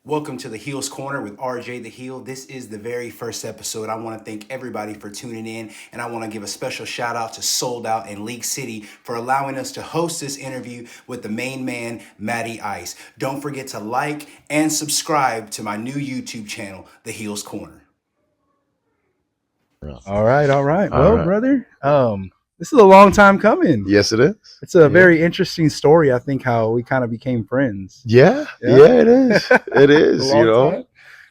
Welcome to the Heels Corner with RJ the Heel. This is the very first episode. I want to thank everybody for tuning in, and I want to give a special shout out to Sold Out and League City for allowing us to host this interview with the main man, Matty Ice. Don't forget to like and subscribe to my new YouTube channel, The Heels Corner. All right. All Well, right. brother, this is a long time coming. Yes, it is. It's a very interesting story. I think how we kind of became friends. Yeah, it is. It is. A long time.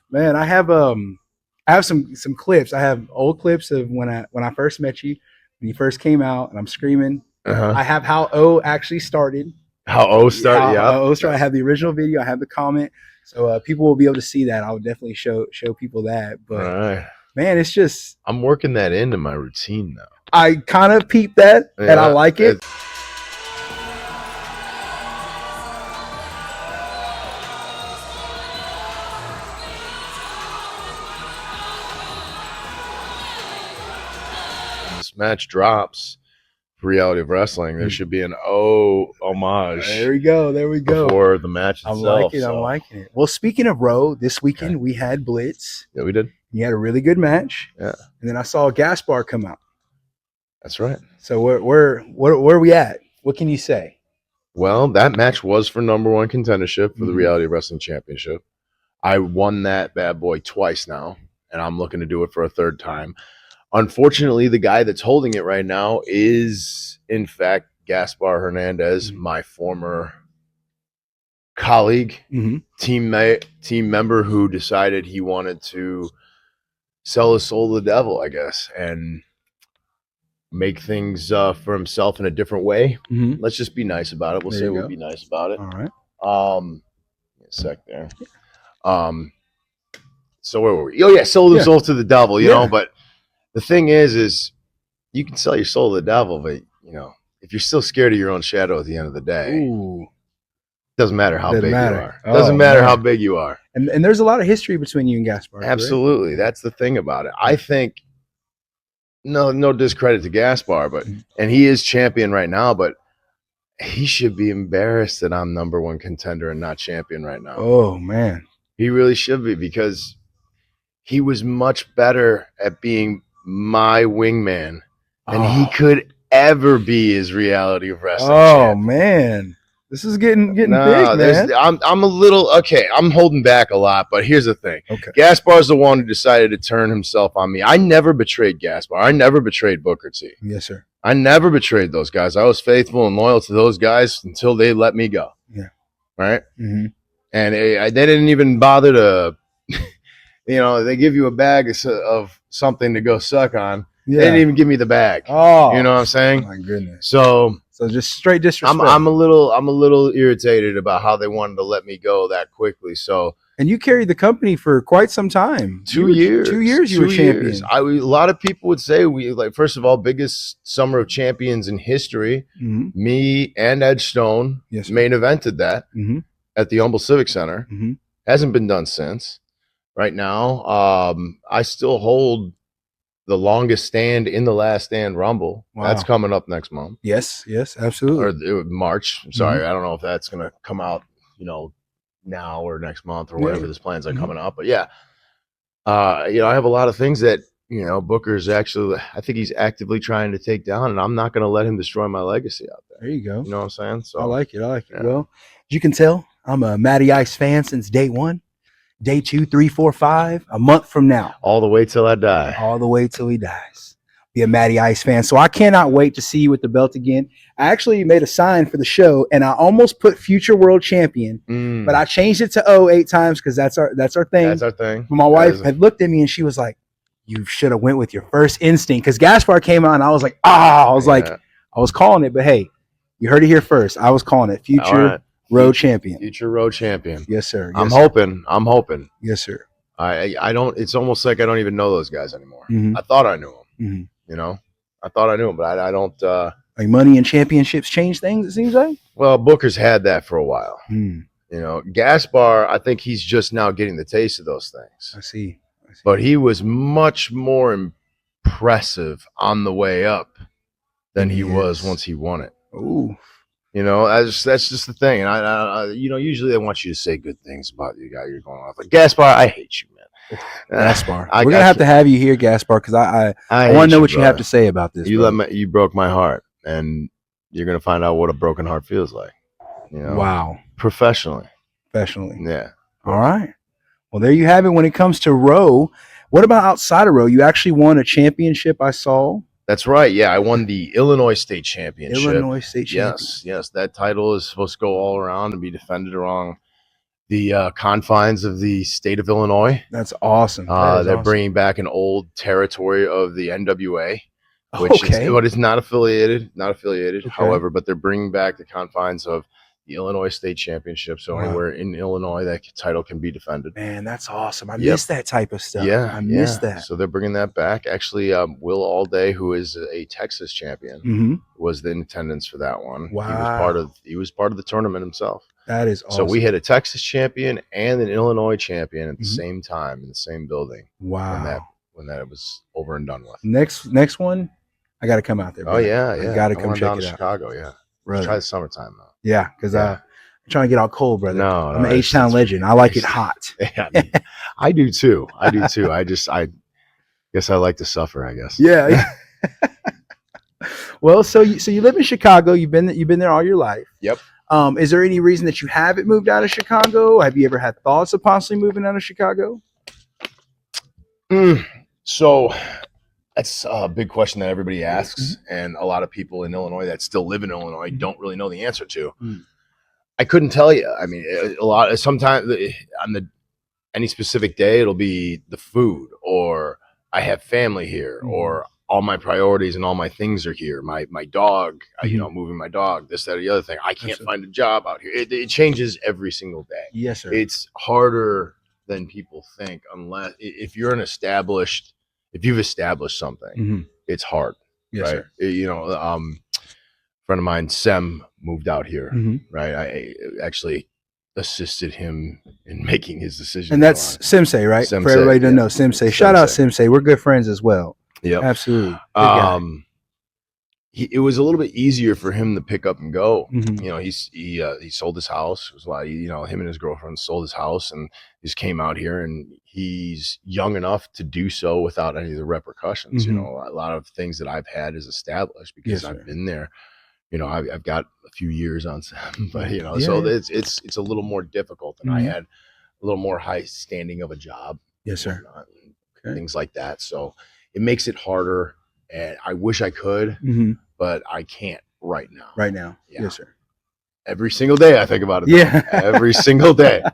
Man, I have some clips. I have old clips of when I first met you, when you first came out, and I'm screaming. I have how O actually started. How O started. How O started. I have the original video. I have the comment, so people will be able to see that. I would definitely show people that. But all right. Man, it's just I'm working that into my routine now. I kind of peeped that, and I like it. This match drops for Reality of Wrestling. There should be an O homage. There we go. Before the match itself. I'm liking it. Well, speaking of Row, this weekend we had Blitz. Yeah, we did. You had a really good match. Yeah. And then I saw Gaspar come out. That's right. So where are we at? What can you say? Well, that match was for number one contendership for the Reality of Wrestling Championship. I won that bad boy twice now, and I'm looking to do it for a third time. Unfortunately, the guy that's holding it right now is, in fact, Gaspar Hernandez, my former colleague, teammate, team member who decided he wanted to sell his soul to the devil, I guess, and make things for himself in a different way. Let's just be nice about it. We'll say we'll be nice about it. All right. A sec there. So where were we? Oh yeah, sold his soul to the devil, you know, but the thing is you can sell your soul to the devil, but you know, if you're still scared of your own shadow at the end of the day, doesn't matter how big you are. Doesn't matter how big you are. And there's a lot of history between you and Gaspar. Absolutely. Right? That's the thing about it. I think no discredit to Gaspar, but and he is champion right now, but he should be embarrassed that I'm number one contender and not champion right now. Oh man. He really should be, because he was much better at being my wingman than he could ever be his Reality of Wrestling champion. Man. This is getting big, man. I'm a little I'm holding back a lot, but here's the thing. Okay. Gaspar's the one who decided to turn himself on me. I never betrayed Gaspar. I never betrayed Booker T. Yes, sir. I never betrayed those guys. I was faithful and loyal to those guys until they let me go. Yeah. Right? And they didn't even bother to, you know, they give you a bag of something to go suck on. Yeah. They didn't even give me the bag. Oh, you know what I'm saying? My goodness. So just straight disrespect. I'm a little irritated about how they wanted to let me go that quickly. So, and you carried the company for quite some time. 2 years. 2 years you were champion. A lot of people would say first of all, biggest summer of champions in history. Me and Ed Stone main evented that at the Humble Civic Center. Hasn't been done since. Right now, I still hold the longest stand in the Last Stand Rumble. Wow. That's coming up next month. Yes, absolutely. Or March. I'm sorry, I don't know if that's going to come out, you know, now or next month or whatever this plans are coming up. But yeah, you know, I have a lot of things that, you know, Booker's actually, I think he's actively trying to take down, and I'm not going to let him destroy my legacy out there. There you go. You know what I'm saying? So I like it. Yeah. Well, as you can tell, I'm a Matty Ice fan since day one. Day 2, 3, 4, 5, a month from now. All the way till I die. All the way till he dies. Be a Matty Ice fan. So I cannot wait to see you with the belt again. I actually made a sign for the show, and I almost put future world champion, but I changed it to O 8 times because that's our thing. That's our thing. But my wife had looked at me and she was like, "You should have went with your first instinct." Because Gaspar came out and I was like, I was calling it. But hey, you heard it here first. I was calling it future road champion. Future road champion. Yes, sir. I'm hoping. Yes, sir. I don't, it's almost like I don't even know those guys anymore. I thought I knew them. You know, I thought I knew them, but I don't. Like money and championships change things, it seems like? Well, Booker's had that for a while. You know, Gaspar, I think he's just now getting the taste of those things. I see. But he was much more impressive on the way up than he was once he won it. Ooh. You know, that's just the thing. And I usually I want you to say good things about the guy you're going off. Like Gaspar, I hate you, man. Gaspar, we're gonna have to have you here, Gaspar, because I want to know what you have to say about this. You broke my heart, and you're gonna find out what a broken heart feels like. You know, wow, professionally, yeah. All right. Well, there you have it. When it comes to row, what about outside of row? You actually won a championship, I saw. That's right. Yeah, I won the Illinois State Championship. Yes. That title is supposed to go all around and be defended along the confines of the state of Illinois. That's awesome. They're bringing back an old territory of the NWA, but it's not affiliated. Okay. However, but they're bringing back the confines of the Illinois State Championship. So anywhere in Illinois, that title can be defended. Man, that's awesome. I miss that type of stuff. I miss that. So they're bringing that back. Actually, Will Allday, who is a Texas champion, was in attendance for that one. Wow. He was part of the tournament himself. That is awesome. So we had a Texas champion and an Illinois champion at the same time in the same building. Wow. When that was over and done with. Next one, I got to come out there. Bro. Oh yeah. I got to come check it out. Chicago, yeah. Try the summertime though. Yeah, because I'm trying to get out cold, brother. No, I'm an H-Town legend. I like it hot. Yeah, I do too. I guess I like to suffer, I guess. Yeah. Well, so you live in Chicago. You've been there all your life. Yep. Is there any reason that you haven't moved out of Chicago? Have you ever had thoughts of possibly moving out of Chicago? So that's a big question that everybody asks, and a lot of people in Illinois that still live in Illinois don't really know the answer to. I couldn't tell you. I mean, sometimes on any specific day, it'll be the food, or I have family here, or all my priorities and all my things are here. My dog, moving my dog, this, that, or the other thing. I can't find a job out here. It changes every single day. Yes, sir. It's harder than people think, unless if you've established something, it's hard. Yes, right? Sir. A friend of mine, Sem, moved out here. Right. I actually assisted him in making his decision. And that's Sensei, right? Sensei, for everybody to know, Sensei. Shout out Sensei. We're good friends as well. Yeah, absolutely. It was a little bit easier for him to pick up and go. He sold his house. It was a lot. Him and his girlfriend sold his house and just came out here. And he's young enough to do so without any of the repercussions. A lot of things that I've had is established because I've been there. I've got a few years on Sam, but so it's a little more difficult. And I had a little more high standing of a job. Yes, sir. Things like that. So it makes it harder. And I wish I could, but I can't right now. Yeah. Yes, sir. Every single day I think about it. Yeah. Every single day.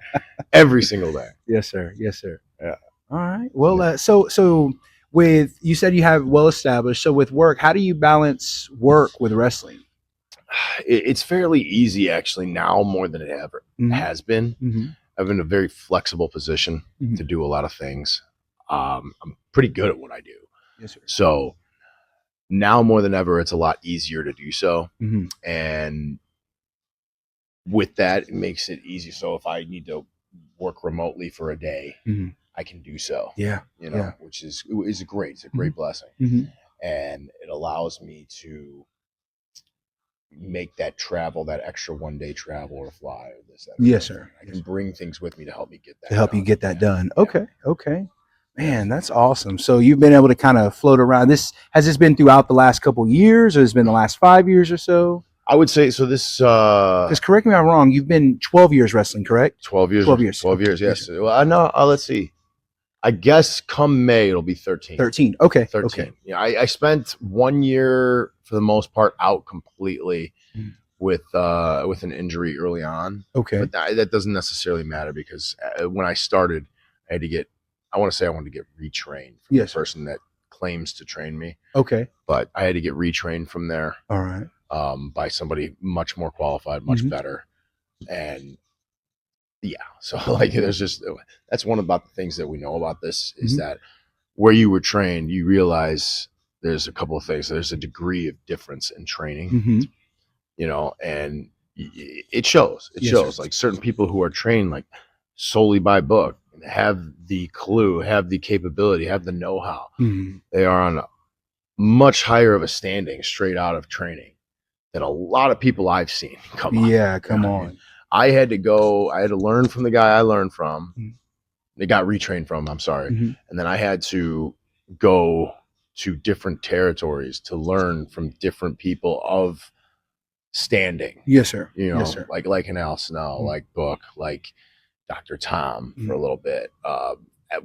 Every single day. Yes, sir. Yes, sir. Yeah. All right. Well, so with, you said you have well established. So with work, how do you balance work with wrestling? It's fairly easy actually now more than it ever has been. I'm in a very flexible position to do a lot of things. I'm pretty good at what I do. Yes, sir. So now more than ever, it's a lot easier to do so. And with that, it makes it easy. So if I need to work remotely for a day, I can do so. Yeah. Which is great. It's a great blessing. And it allows me to make that travel, that extra one day travel or fly or this, that. Yes, sir. I can bring things with me to help me get that. You get that done. Okay. Man, that's awesome. So you've been able to kind of float around. Has this been throughout the last couple years, or has it been the last 5 years or so? I would say so. This because correct me if I'm wrong. You've been 12 years wrestling, correct? 12 years. 12 years. 12 years. Yes. Well, I know. Let's see. I guess come May it'll be 13. 13. Okay. 13. Okay. Yeah. I spent 1 year for the most part out completely with an injury early on. Okay. But that doesn't necessarily matter because when I started, I wanted to get retrained from the person that claims to train me. Okay. But I had to get retrained from there. All right. By somebody much more qualified, much better. And so that's one about the things that we know about this is that where you were trained, you realize there's a couple of things. There's a degree of difference in training, and it shows. It shows. Like certain people who are trained like solely by book have the clue, have the capability, have the know-how. They are on a much higher of a standing straight out of training that a lot of people I've seen come on. Yeah, come on. I had to learn from the guy I learned from. They got retrained from, I'm sorry. And then I had to go to different territories to learn from different people of standing. Yes, sir. You know, yes, sir. like an Al Snow, like Book, like Dr. Tom for a little bit.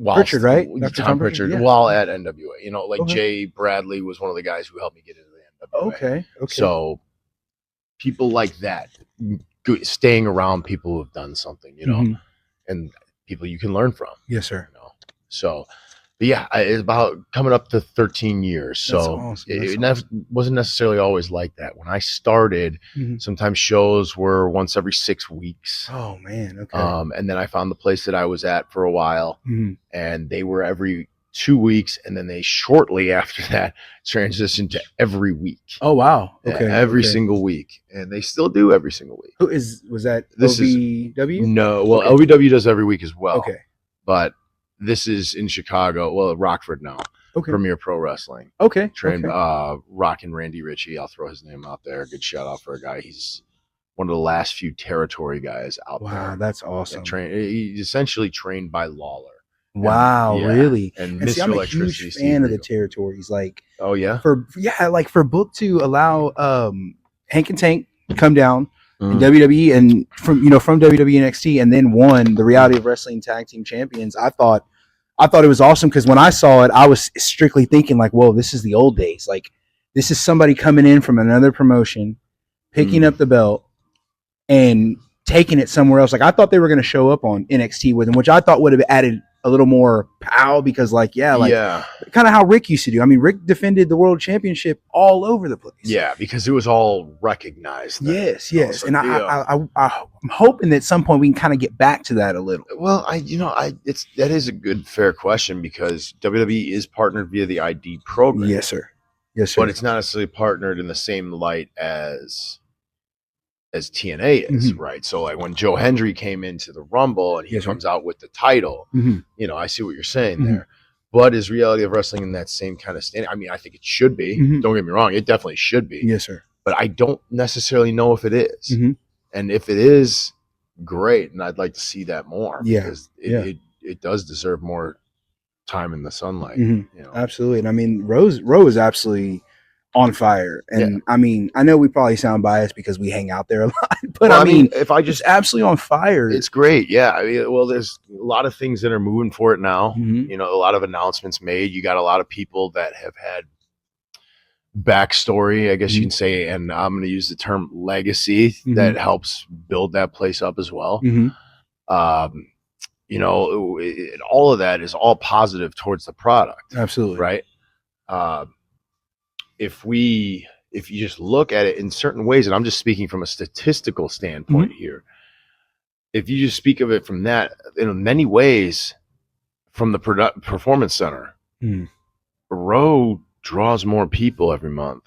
Pritchard, right? Dr. Tom Pritchard, yeah. while at NWA. You know, like Jay Bradley was one of the guys who helped me get into the NWA. Okay. So people like that, staying around people who have done something, you know, and people you can learn from. Yes, sir. You know? So, but yeah, it's about coming up to 13 years. So awesome. it wasn't necessarily always like that. When I started, sometimes shows were once every 6 weeks. Oh man. Okay. And then I found the place that I was at for a while, and they were every 2 weeks, and then they shortly after that transitioned to every week. Oh wow. Okay. Every single week, and they still do every single week. Was that OVW? No, well, OVW does every week as well. Okay. But this is in Chicago, well, Rockford now. Okay. Premier Pro Wrestling. Okay. Trained Rock and Randy Ritchie. I'll throw his name out there. Good shout out for a guy. He's one of the last few territory guys out there. Wow, that's awesome. He's essentially trained by Lawler. Wow, really? And see, I'm a huge fan of the territories. Like, oh yeah, like for Book to allow Hank and Tank come down in WWE and from WWE NXT and then won the Reality of Wrestling Tag Team Champions. I thought it was awesome because when I saw it, I was strictly thinking like, whoa, this is the old days. Like, this is somebody coming in from another promotion, picking up the belt, and taking it somewhere else. Like, I thought they were going to show up on NXT with him, which I thought would have added a little more pow because kind of how Rick used to do. I mean, Rick defended the world championship all over the place. Yeah, because it was all recognized. Yes. And I'm hoping that at some point we can kind of get back to that a little. Well, that is a good, fair question because WWE is partnered via the ID program. Yes, sir. But it's not necessarily partnered in the same light as TNA is, right? So like when Joe Hendry came into the Rumble and he comes out with the title, I see what you're saying there. But is Reality of Wrestling in that same kind of standing? I mean, I think it should be. Don't get me wrong, it definitely should be. Yes, sir. But I don't necessarily know if it is. And if it is, great, and I'd like to see that more. Yeah, because it does deserve more time in the sunlight. Absolutely. And I mean, Roe is absolutely on fire. And I mean, I know we probably sound biased because we hang out there a lot, but I mean, if I just absolutely on fire. It's great. Yeah. I mean, well, there's a lot of things that are moving for it now. A lot of announcements made. You got a lot of people that have had backstory, I guess you can say, and I'm going to use the term legacy that helps build that place up as well. All of that is all positive towards the product. Absolutely. Right. If you just look at it in certain ways, and I'm just speaking from a statistical standpoint here, if you just speak of it from that, in many ways, from the performance center, Row draws more people every month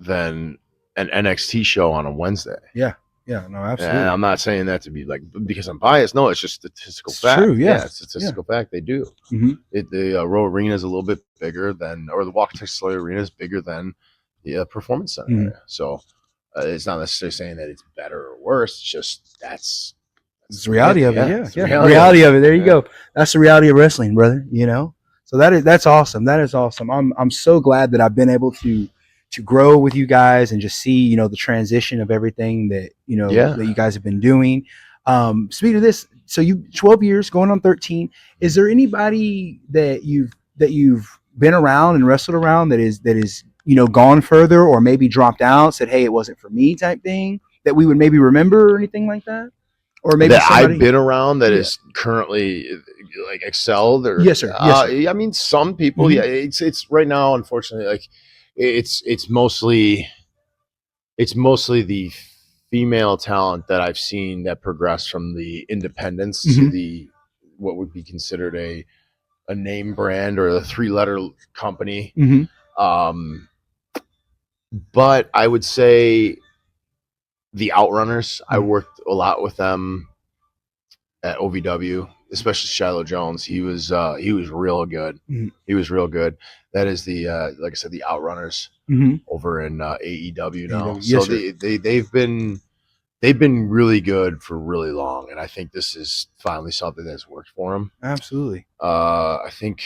than an NXT show on a Wednesday. Yeah, no, absolutely. And I'm not saying that to be like because I'm biased. No, it's just statistical fact. True, yeah. It's statistical fact. They do. The Row Arena is a little bit bigger or the Walker Texas Arena is bigger than the Performance Center area. So it's not necessarily saying that it's better or worse. It's just it's the reality of it. Yeah. Reality of it. There you go. That's the reality of wrestling, brother. So that's awesome. That is awesome. I'm so glad that I've been able to grow with you guys and just see, the transition of everything that, that you guys have been doing. Speaking of this, so you 12 years going on 13, is there anybody that you've been around and wrestled around that is, gone further or maybe dropped out, said, hey, it wasn't for me type thing that we would maybe remember or anything like that? Or maybe that I've been around that is currently like excelled or yes, sir. I mean, some people, it's right now, unfortunately, like it's mostly the female talent that I've seen that progressed from the independents to the what would be considered a name brand or a 3-letter company. But I would say the Outrunners, I worked a lot with them at OVW. especially Shiloh Jones. He was real good. Mm-hmm. He was real good. That is the like I said, the Outrunners over in AEW now. Yes, so they've been really good for really long, and I think this is finally something that's worked for them. Absolutely. I think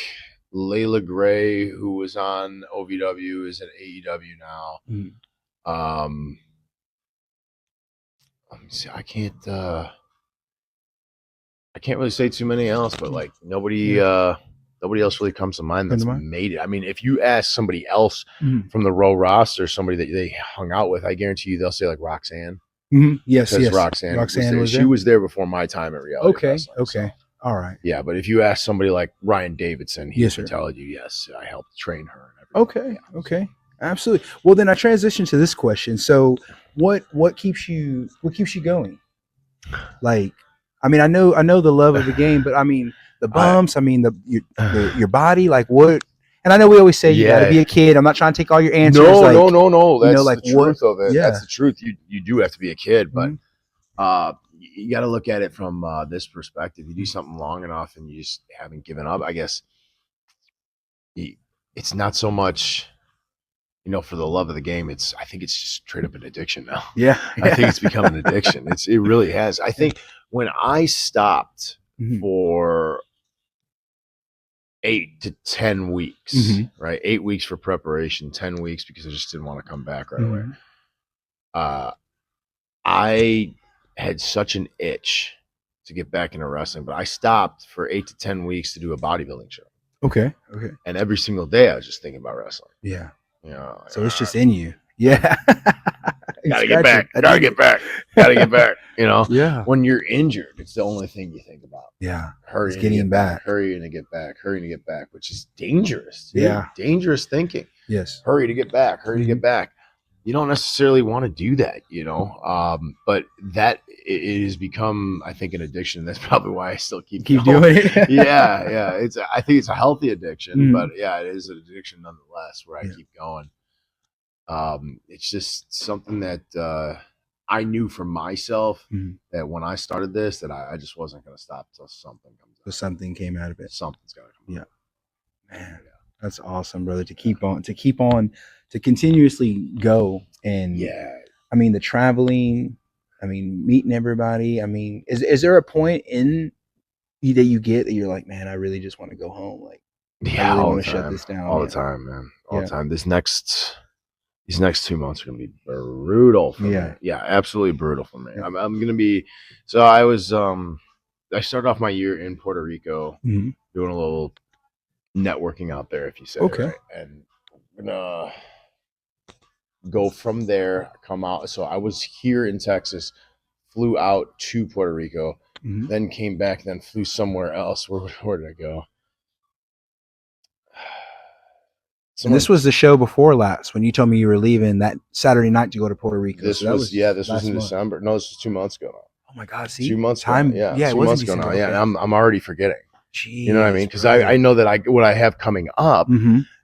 Layla Gray, who was on OVW, is at AEW now. Let me see. I can't really say too many else, but like nobody else really comes to mind that's made it. I mean, if you ask somebody else from the Raw roster, somebody that they hung out with, I guarantee you they'll say like Roxanne. Yes, because Roxanne was there. She was there before my time at Reality Wrestling. Okay. So. All right. Yeah, but if you ask somebody like Ryan Davidson, he can tell you, yes, I helped train her. And everything. Okay. Absolutely. Well, then I transition to this question. So, what keeps you going? Like, I mean, I know the love of the game, but I mean the bumps. I mean your body. Like what? And I know we always say you got to be a kid. I'm not trying to take all your answers. No. That's the truth of it. Yeah. That's the truth. You do have to be a kid, but you got to look at it from this perspective. You do something long enough, and you just haven't given up. I guess it's not so much, for the love of the game. I think it's just straight up an addiction now. Yeah, I think it's become an addiction. It really has. I think when I stopped for 8 to 10 weeks, right? 8 weeks for preparation, 10 weeks because I just didn't want to come back right away. I had such an itch to get back into wrestling, but I stopped for 8 to 10 weeks to do a bodybuilding show. Okay. And every single day I was just thinking about wrestling. Yeah. Like, so it's just in you. Yeah. Gotta get back. Gotta get back. Yeah. When you're injured, it's the only thing you think about. Yeah. Hurrying to get back, which is dangerous. Dude. Yeah. Dangerous thinking. Yes. Hurry to get back. To get back. You don't necessarily want to do that, but that it has become, I think, an addiction. That's probably why I still keep doing it. Yeah. I think it's a healthy addiction, but yeah, it is an addiction nonetheless. Where I keep going. It's just something that I knew for myself that when I started this, that I just wasn't going to stop until something comes out. Something came out of it. Something's got to come out. Man, that's awesome, brother. To keep on, to continuously go. And I mean, the traveling, I mean, meeting everybody. I mean, is there a point in that you get that you're like, man, I really just want to go home? Like, I really want to shut this down. All the time, man. All the time. These next 2 months are gonna be brutal for me. Yeah, absolutely brutal for me. I'm gonna be. So I was. I started off my year in Puerto Rico, doing a little networking out there, if you say. Okay. Right? And I'm gonna go from there. Come out. So I was here in Texas, flew out to Puerto Rico, then came back, then flew somewhere else. Where did I go? And this was the show before last when you told me you were leaving that Saturday night to go to Puerto Rico. This was in December. No, this was 2 months ago now. Oh my God! See, 2 months time. Ago. Yeah, 2 months ago now. Yeah, and I'm already forgetting. Jeez, you know what I mean? Because I know that what I have coming up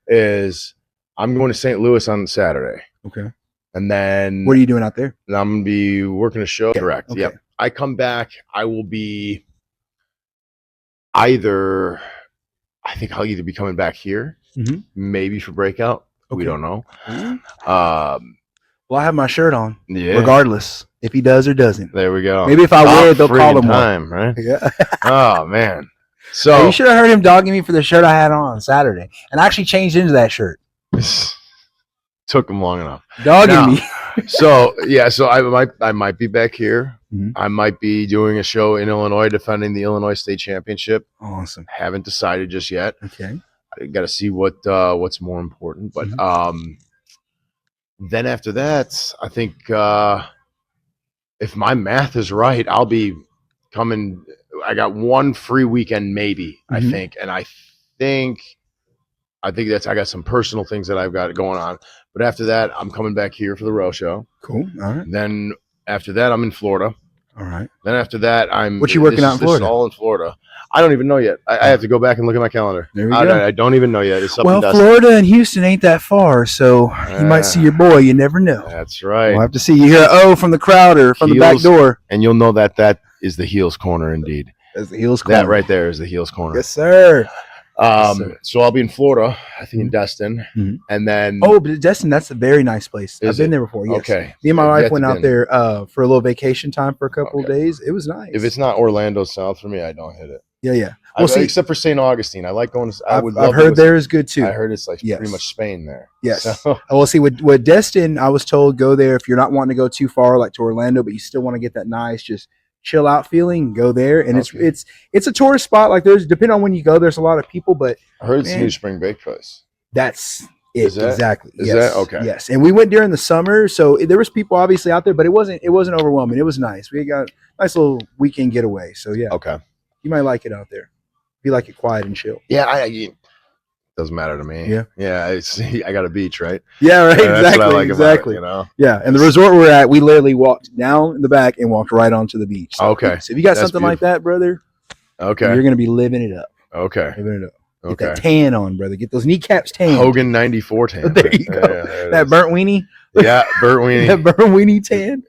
is I'm going to St. Louis on Saturday. Okay. And then what are you doing out there? I'm gonna be working a show. Okay. Correct. Okay. Yep. I come back. I will be I think I'll either be coming back here, maybe for Breakout. Okay. We don't know. Well, I have my shirt on, regardless if he does or doesn't. There we go. Maybe if I wear it, they'll call him time, right? Yeah. Oh man. So hey, you should have heard him dogging me for the shirt I had on Saturday, and I actually changed into that shirt. Took him long enough. Dogging me. So I might be back here. I might be doing a show in Illinois, defending the Illinois State Championship. Awesome. Haven't decided just yet. Okay. I got to see what's more important, but then after that, I think if my math is right, I'll be coming. I got one free weekend, maybe. I think, and I think that's. I got some personal things that I've got going on, but after that, I'm coming back here for the Row Show. Cool. All right. Then after that, I'm in Florida. All right. Then after that, What you working out in Florida? This is all in Florida. I don't even know yet. I have to go back and look at my calendar. There we go. I don't even know yet. It's Florida and Houston ain't that far, so you might see your boy. You never know. That's right. We'll have to see. You hear from the crowd or from the back door. And you'll know that is the Heels Corner indeed. That's the Heels Corner. That right there is the Heels Corner. Yes, sir. Yes, sir. So I'll be in Florida, I think in Destin, and then but Destin, that's a very nice place. I've been there before. Yes. Okay, me and my wife went out there for a little vacation time for a couple of days. It was nice. If it's not Orlando South for me, I don't hit it. Yeah. Well, see, except for St. Augustine, I like going to. I've heard there is good too. I heard it's like pretty much Spain there. Yes. So. Well, see, with Destin, I was told go there if you're not wanting to go too far, like to Orlando, but you still want to get that nice, just chill out feeling. Go there, and it's a tourist spot. Like depending on when you go, there's a lot of people, but I heard it's a new spring bake place. That's it. Exactly. Is that okay? Yes, and we went during the summer, so there was people obviously out there, but it wasn't overwhelming. It was nice. We got a nice little weekend getaway. So yeah. Okay. You might like it out there. If you like it quiet and chill. Yeah, it doesn't matter to me. Yeah. I got a beach, right? Yeah, right. Exactly. That's what I like exactly. About it, you know. Yeah, and the resort we're at, we literally walked down in the back and walked right onto the beach. So, okay. So if you got something like that, brother, you're gonna be living it up. Okay. Living it up. Get that tan on, brother. Get those kneecaps tan. Hogan 94 tan. There you go. Yeah, that burnt weenie. Yeah, burnt weenie. That burnt weenie tan.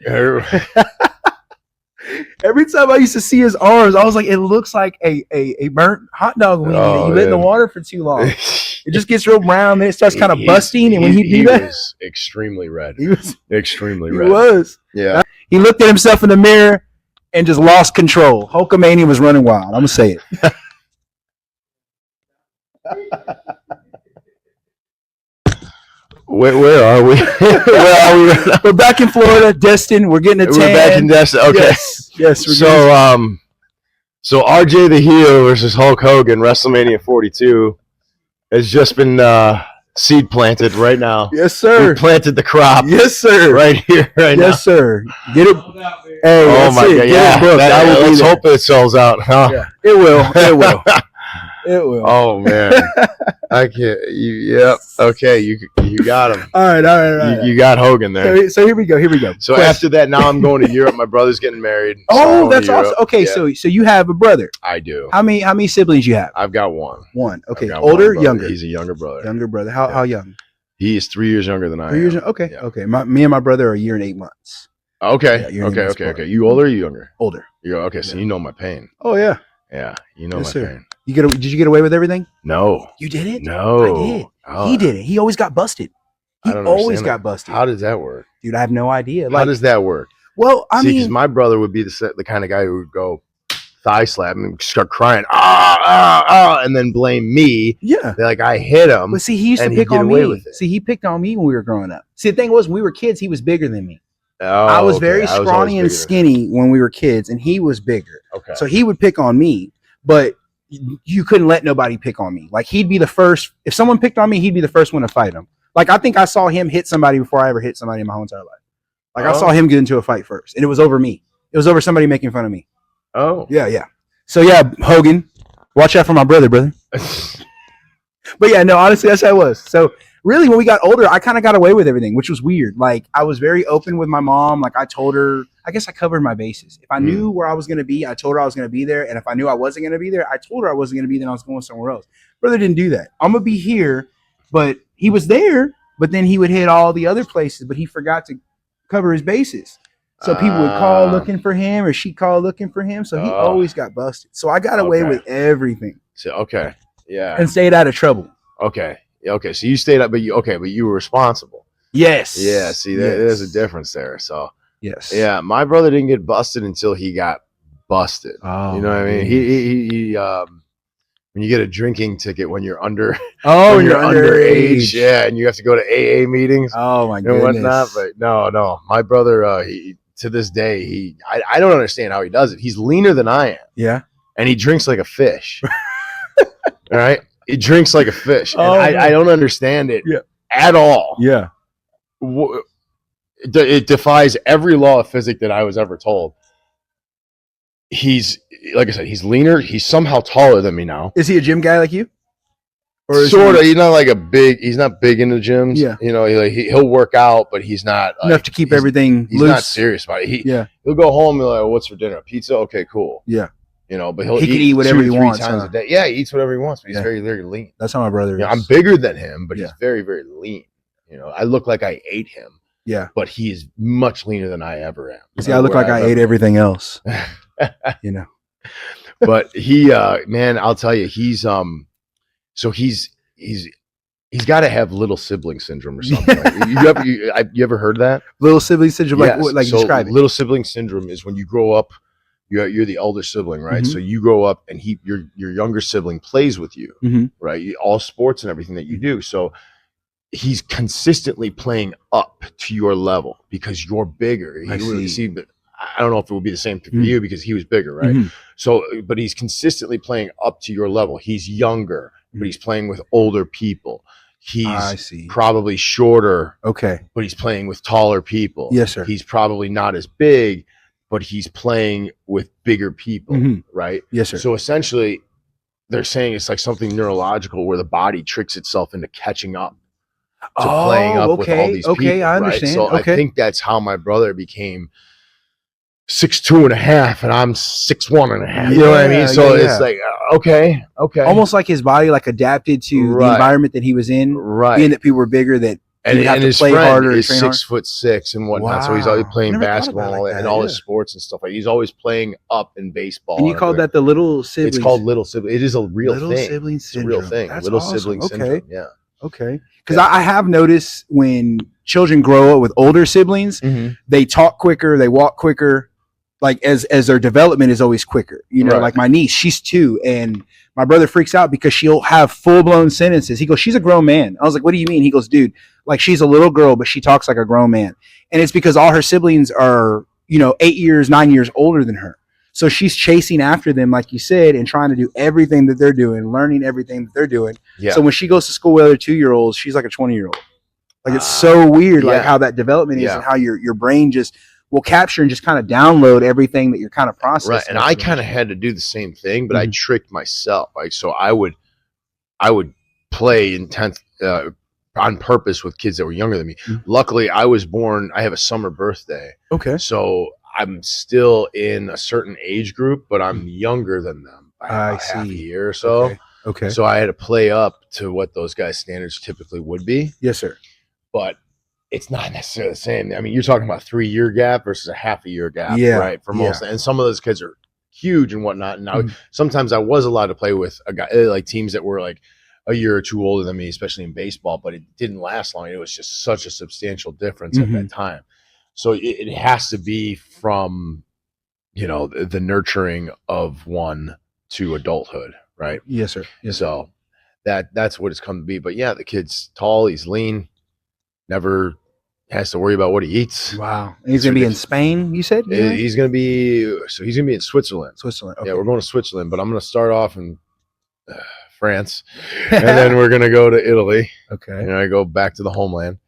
Every time I used to see his arms, I was like, it looks like a burnt hot dog weenie that you let in the water for too long. It just gets real brown, then it starts kind of busting. And when he do that, he was extremely red. He was extremely red. He was. Yeah. He looked at himself in the mirror and just lost control. Hulkamania was running wild. I'm gonna say it. Where are we? We're back in Florida, Destin. We're getting a tan. We're back in Destin. Okay. Yes. So RJ the Heel versus Hulk Hogan, WrestleMania 42, has just been seed planted right now. Yes, sir. We planted the crop. Yes, sir. Right here, right now. Yes, sir. Get it. Hey, oh my God! Yeah, let's hope it sells out. Huh? Yeah, it will. It will. It will. Oh man, I can't. Yep. Okay, you got him. All right. You got Hogan there. So here we go. So after that, now I'm going to Europe. My brother's getting married. Oh, that's awesome. Okay, so you have a brother. I do. How many siblings you have? I've got one. One. Okay. Older, younger. He's a younger brother. Younger brother. How young? He is 3 years younger than I am. 3 years. Okay. Yeah. Okay. Me and my brother are a year and 8 months. Okay. Yeah, okay. You older or you younger? Older. Okay. So you know my pain. Oh yeah. Yeah. You know my pain. Did you get away with everything? No. You didn't? No. I did. Oh. He didn't. He always got busted. He always got busted. How does that work? Dude, I have no idea. How does that work? Well, I mean, because my brother would be the kind of guy who would go thigh slap and start crying, and then blame me. Yeah. Like I hit him. But see, he used to pick on me. See, he picked on me when we were growing up. See, the thing was, when we were kids, he was bigger than me. Oh, I was very scrawny and skinny when we were kids, and he was bigger. Okay. So he would pick on me, but you couldn't let nobody pick on me. Like he'd be the first. If someone picked on me, he'd be the first one to fight him. Like I think I saw him hit somebody before I ever hit somebody in my whole entire life. Like I saw him get into a fight first, and it was over me. It was over somebody making fun of me. Oh. Yeah. So yeah, Hogan, watch out for my brother. But yeah, no, honestly, that's how it was. So really, when we got older, I kind of got away with everything, which was weird. Like I was very open with my mom. Like I told her, I guess I covered my bases. If I knew where I was going to be, I told her I was going to be there. And if I knew I wasn't going to be there, I told her I wasn't going to be there and I was going somewhere else. Brother didn't do that. I'm going to be here, but he was there, but then he would hit all the other places, but he forgot to cover his bases. So people would call looking for him or she called looking for him. So he always got busted. So I got away with everything. So, okay. Yeah. And stayed out of trouble. Okay. So you stayed up, but you were responsible. Yes. Yeah. See, there's a difference there. So yes. Yeah. My brother didn't get busted until he got busted. Oh, you know what I mean? He when you get a drinking ticket when you're under, when you're underage, yeah, and you have to go to AA meetings. Oh my goodness. And whatnot. But no, my brother, to this day, I don't understand how he does it. He's leaner than I am. Yeah. And he drinks like a fish. All right. He drinks like a fish. And I don't understand it at all. Yeah. It defies every law of physics that I was ever told. He's, like I said, he's leaner. He's somehow taller than me now. Is he a gym guy like you? Or sort of. He's not like he's not big into gyms. Yeah. You know, he'll work out, but he's not enough to keep everything he's loose. Not serious about it. He'll go home and be like, what's for dinner? Pizza? Okay, cool. Yeah. You know, but he can eat whatever he wants times a day. Yeah, he eats whatever he wants, but he's very, very lean. That's how my brother is. You know, I'm bigger than him, but he's very, very lean. You know, I look like I ate him. Yeah. But he is much leaner than I ever am. See, I look like I ate everything else. You know. But he, man, I'll tell you, he's got to have little sibling syndrome or something. Like, you ever heard that? Little sibling syndrome, Yes. like So describe it. little sibling syndrome is when you grow up, you're the elder sibling, right? So you grow up and your younger sibling plays with you, right? All sports and everything that you do. So he's consistently playing up to your level because you're bigger. But I don't know if it would be the same for you because he was bigger, right? So, but he's consistently playing up to your level. He's younger, but he's playing with older people. He's probably shorter, but he's playing with taller people. Yes, sir. He's probably not as big, but he's playing with bigger people, right? Yes, sir. So essentially, they're saying it's like something neurological where the body tricks itself into catching up to playing up with all these people. I understand. Right? So I think that's how my brother became 6'2.5" and I'm 6'1.5". You know what I mean? So it's like okay. Almost like his body like adapted to the environment that he was in, being that people were bigger, that and he would have to his play friend harder. is 6'6" and whatnot. Wow. So he's always playing Never thought basketball about it like and that, all his sports and stuff. Like he's always playing up in baseball. And you call that the little sibling? It's called little sibling. It is a real little thing. Sibling syndrome. It's a real thing. That's little awesome. sibling syndrome. Yeah. Okay. Because I have noticed when children grow up with older siblings, they talk quicker, they walk quicker, like as their development is always quicker. You know, like my niece, she's 2, and my brother freaks out because she'll have full-blown sentences. He goes, "She's a grown man." I was like, "What do you mean?" He goes, "Dude, like she's a little girl, but she talks like a grown man." And it's because all her siblings are, 8 years, 9 years older than her. So she's chasing after them, like you said, and trying to do everything that they're doing, learning everything that they're doing. Yeah. So when she goes to school with other 2-year-olds, she's like a 20-year-old. Like it's so weird, like how that development is and how your brain just will capture and just kind of download everything that you're kind of processing. Right. And I kind of had to do the same thing, but I tricked myself. Like, so I would play intense on purpose with kids that were younger than me. Luckily, I have a summer birthday. Okay. So I'm still in a certain age group, but I'm younger than them by half a year or so. Okay. So I had to play up to what those guys' standards typically would be. Yes, sir. But it's not necessarily the same. I mean, you're talking about 3-year gap versus a half a year gap, right? For most, and some of those kids are huge and whatnot. And sometimes I was allowed to play with a guy, like teams that were like a year or two older than me, especially in baseball, but it didn't last long. It was just such a substantial difference at that time. So it has to be from, the nurturing of one to adulthood, right? Yes, sir. Yes, so that's what it's come to be. But yeah, the kid's tall, he's lean, never has to worry about what he eats. Wow. And he's going to be in Spain, you said? He's going to be in Switzerland. Okay. Yeah, we're going to Switzerland, but I'm going to start off in France, and then we're going to go to Italy. Okay. And I go back to the homeland,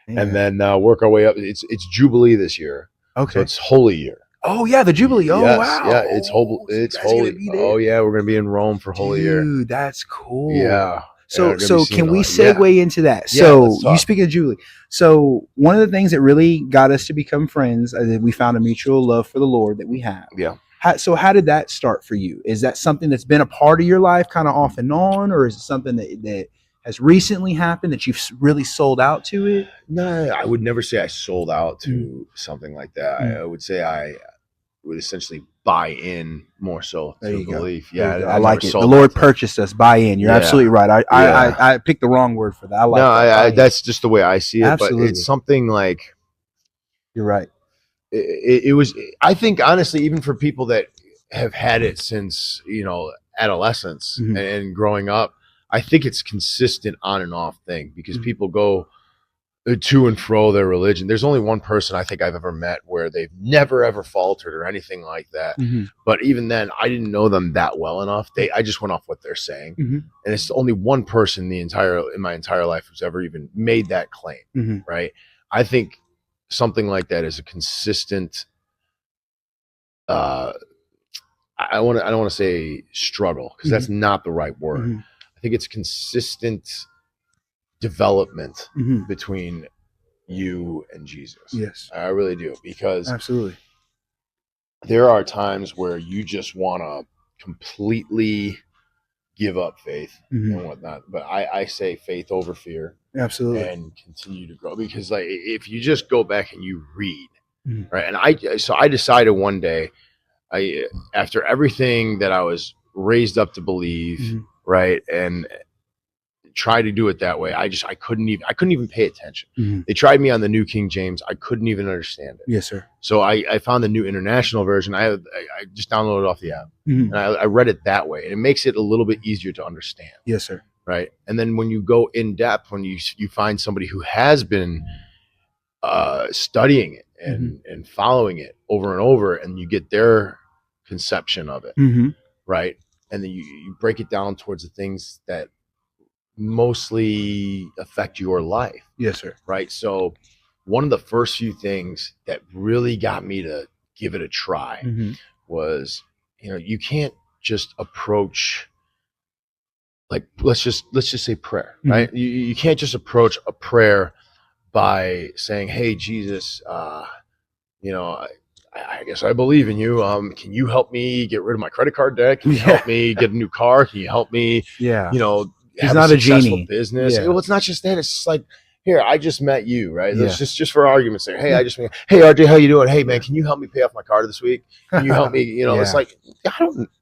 and then work our way up. It's Jubilee this year. Okay. So it's Holy Year. Oh yeah, the Jubilee. Oh yes, wow. Yeah, it's holy. Oh yeah, we're going to be in Rome for Holy Year. Dude, that's cool. Yeah. So can we segue into that? So you speak of Julie. So one of the things that really got us to become friends, we found a mutual love for the Lord that we have. Yeah. How did that start for you? Is that something that's been a part of your life kind of off and on, or is it something that has recently happened that you've really sold out to it? No, I would never say I sold out to something like that. I would say I would essentially buy in more so to belief. Yeah, I like it. The Lord purchased us. Buy in. You're absolutely right. I picked the wrong word for that. I like that's just the way I see it. Absolutely. But it's something like you're right. It was. I think honestly, even for people that have had it since adolescence and growing up, I think it's consistent on and off thing because people go to and fro their religion. There's only one person I think I've ever met where they've never ever faltered or anything like that. But even then, I didn't know them that well enough. I just went off what they're saying, and it's only one person in my entire life who's ever even made that claim. Right? I think something like that is a consistent. I don't want to say struggle because that's not the right word. I think it's consistent development between you and Jesus. Yes. I really do, because absolutely there are times where you just want to completely give up faith and whatnot. But I say faith over fear. Absolutely. And continue to grow, because like if you just go back and you read, right? And I decided one day After everything that I was raised up to believe, right, and try to do it that way, I couldn't even pay attention. They tried me on the New King James. I couldn't even understand it. Yes, sir. So I found the New International Version. I just downloaded it off the app, and I read it that way, and it makes it a little bit easier to understand. Yes, sir. Right, and then when you go in depth, when you find somebody who has been studying it and following it over and over, and you get their conception of it, right, and then you break it down towards the things that mostly affect your life. Yes, sir. Right. So one of the first few things that really got me to give it a try was, you can't just approach, like, let's just say prayer, right? You can't just approach a prayer by saying, hey, Jesus, I guess I believe in you. Can you help me get rid of my credit card debt? Can you help me get a new car? Can you help me, He's not a genie. Business. Yeah. Well, it's not just that. It's just like, here, I just met you, right? Yeah. Let's just for argument's sake. Hey, hey, RJ, how you doing? Hey, man, can you help me pay off my car this week? Can you help me? It's like,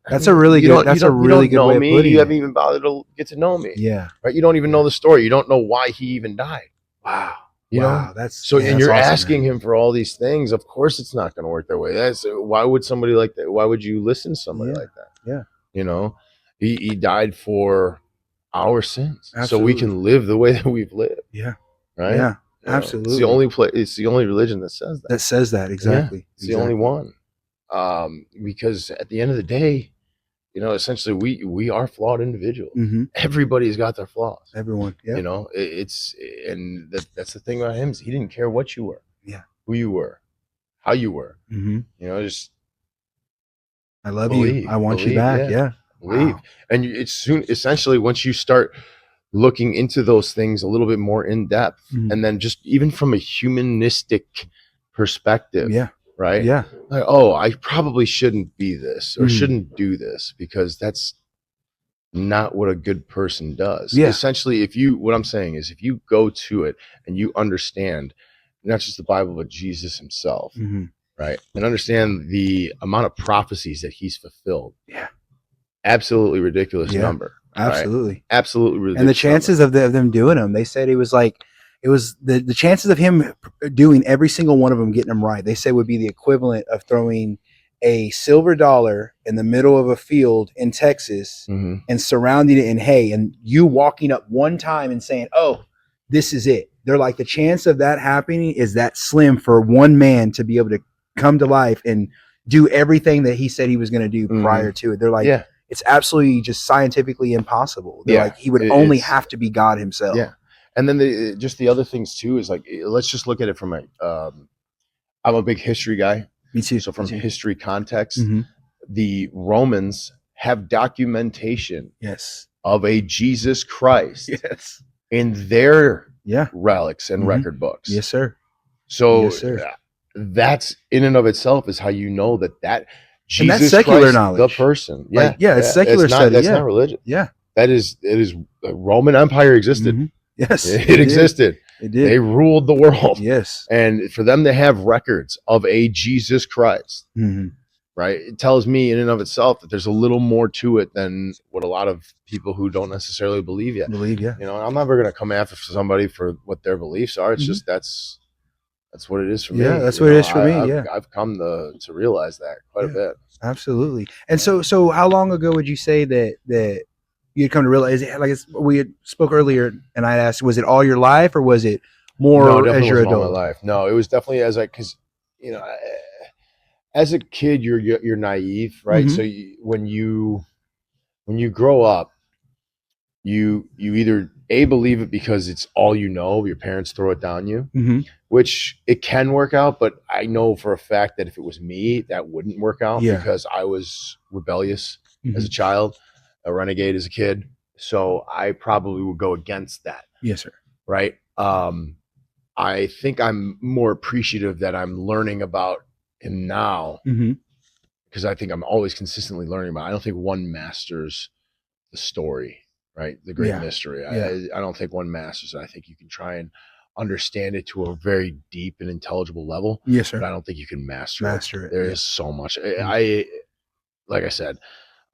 that's a really good way of putting it. You haven't even bothered to get to know me. Yeah. Right. You don't even know the story. You don't know why he even died. Wow. You know, and you're awesome, asking him for all these things. Of course, it's not going to work that way. Why would somebody like that? Why would you listen to somebody like that? Yeah. He died for our sins, Absolutely. so we can live the way that we've lived. Yeah. Right. Yeah. Absolutely. It's the only religion that says that. That says that exactly. Yeah, it's the only one. Because at the end of the day, essentially we are flawed individuals. Everybody's got their flaws. Everyone. Yeah. That's the thing about him, is he didn't care what you were. Yeah. Who you were, how you were. Just I love you. I want you back. Yeah. Believe. Wow. And essentially once you start looking into those things a little bit more in depth, and then just even from a humanistic perspective. Yeah. Right. Yeah. Like, oh, I probably shouldn't be this or shouldn't do this, because that's not what a good person does. Yeah. Essentially, what I'm saying is, if you go to it and you understand not just the Bible, but Jesus himself, right, and understand the amount of prophecies that he's fulfilled. Yeah. Absolutely ridiculous number. Absolutely. Right? Absolutely ridiculous. And the chances of them doing them, they said it was the chances of him doing every single one of them, getting them right, they say would be the equivalent of throwing a silver dollar in the middle of a field in Texas and surrounding it in hay, and you walking up one time and saying, oh, this is it. They're like, the chance of that happening is that slim for one man to be able to come to life and do everything that he said he was going to do prior to it. They're like, it's absolutely just scientifically impossible. They're like, he would only have to be God himself. Yeah. And then the other things too is, like, let's just look at it from I'm a big history guy. Me too. So from history context, the Romans have documentation of a Jesus Christ in their relics and record books. Yes, sir. So that's in and of itself is how you know that Jesus and that's secular Christ, knowledge. the person. It's secular study. That's not religion. Yeah. It is the Roman Empire existed. Yes. It existed. It did. They ruled the world. Yes. And for them to have records of a Jesus Christ, right, it tells me in and of itself that there's a little more to it than what a lot of people who don't necessarily believe yet. I'm never going to come after somebody for what their beliefs are. It's just that's what it is for me. Yeah, that's what it is for me. I've come to realize that quite a bit. Absolutely. And so how long ago would you say that you'd come to realize it? Like we had spoke earlier, and I asked, was it all your life, or was it more as your adult? All my life. No, it was definitely because as a kid you're naive, right? So when you grow up, you either believe it because it's all you know, your parents throw it down you, which it can work out, but I know for a fact that if it was me, that wouldn't work out because I was rebellious as a child, a renegade as a kid, so I probably would go against that. Yes, sir. Right. I think I'm more appreciative that I'm learning about him now, because I think I'm always consistently learning about. I don't think one masters the story, right? The great mystery. I don't think one masters it. I think you can try and understand it to a very deep and intelligible level. Yes, sir. But I don't think you can master it. There is so much. like I said,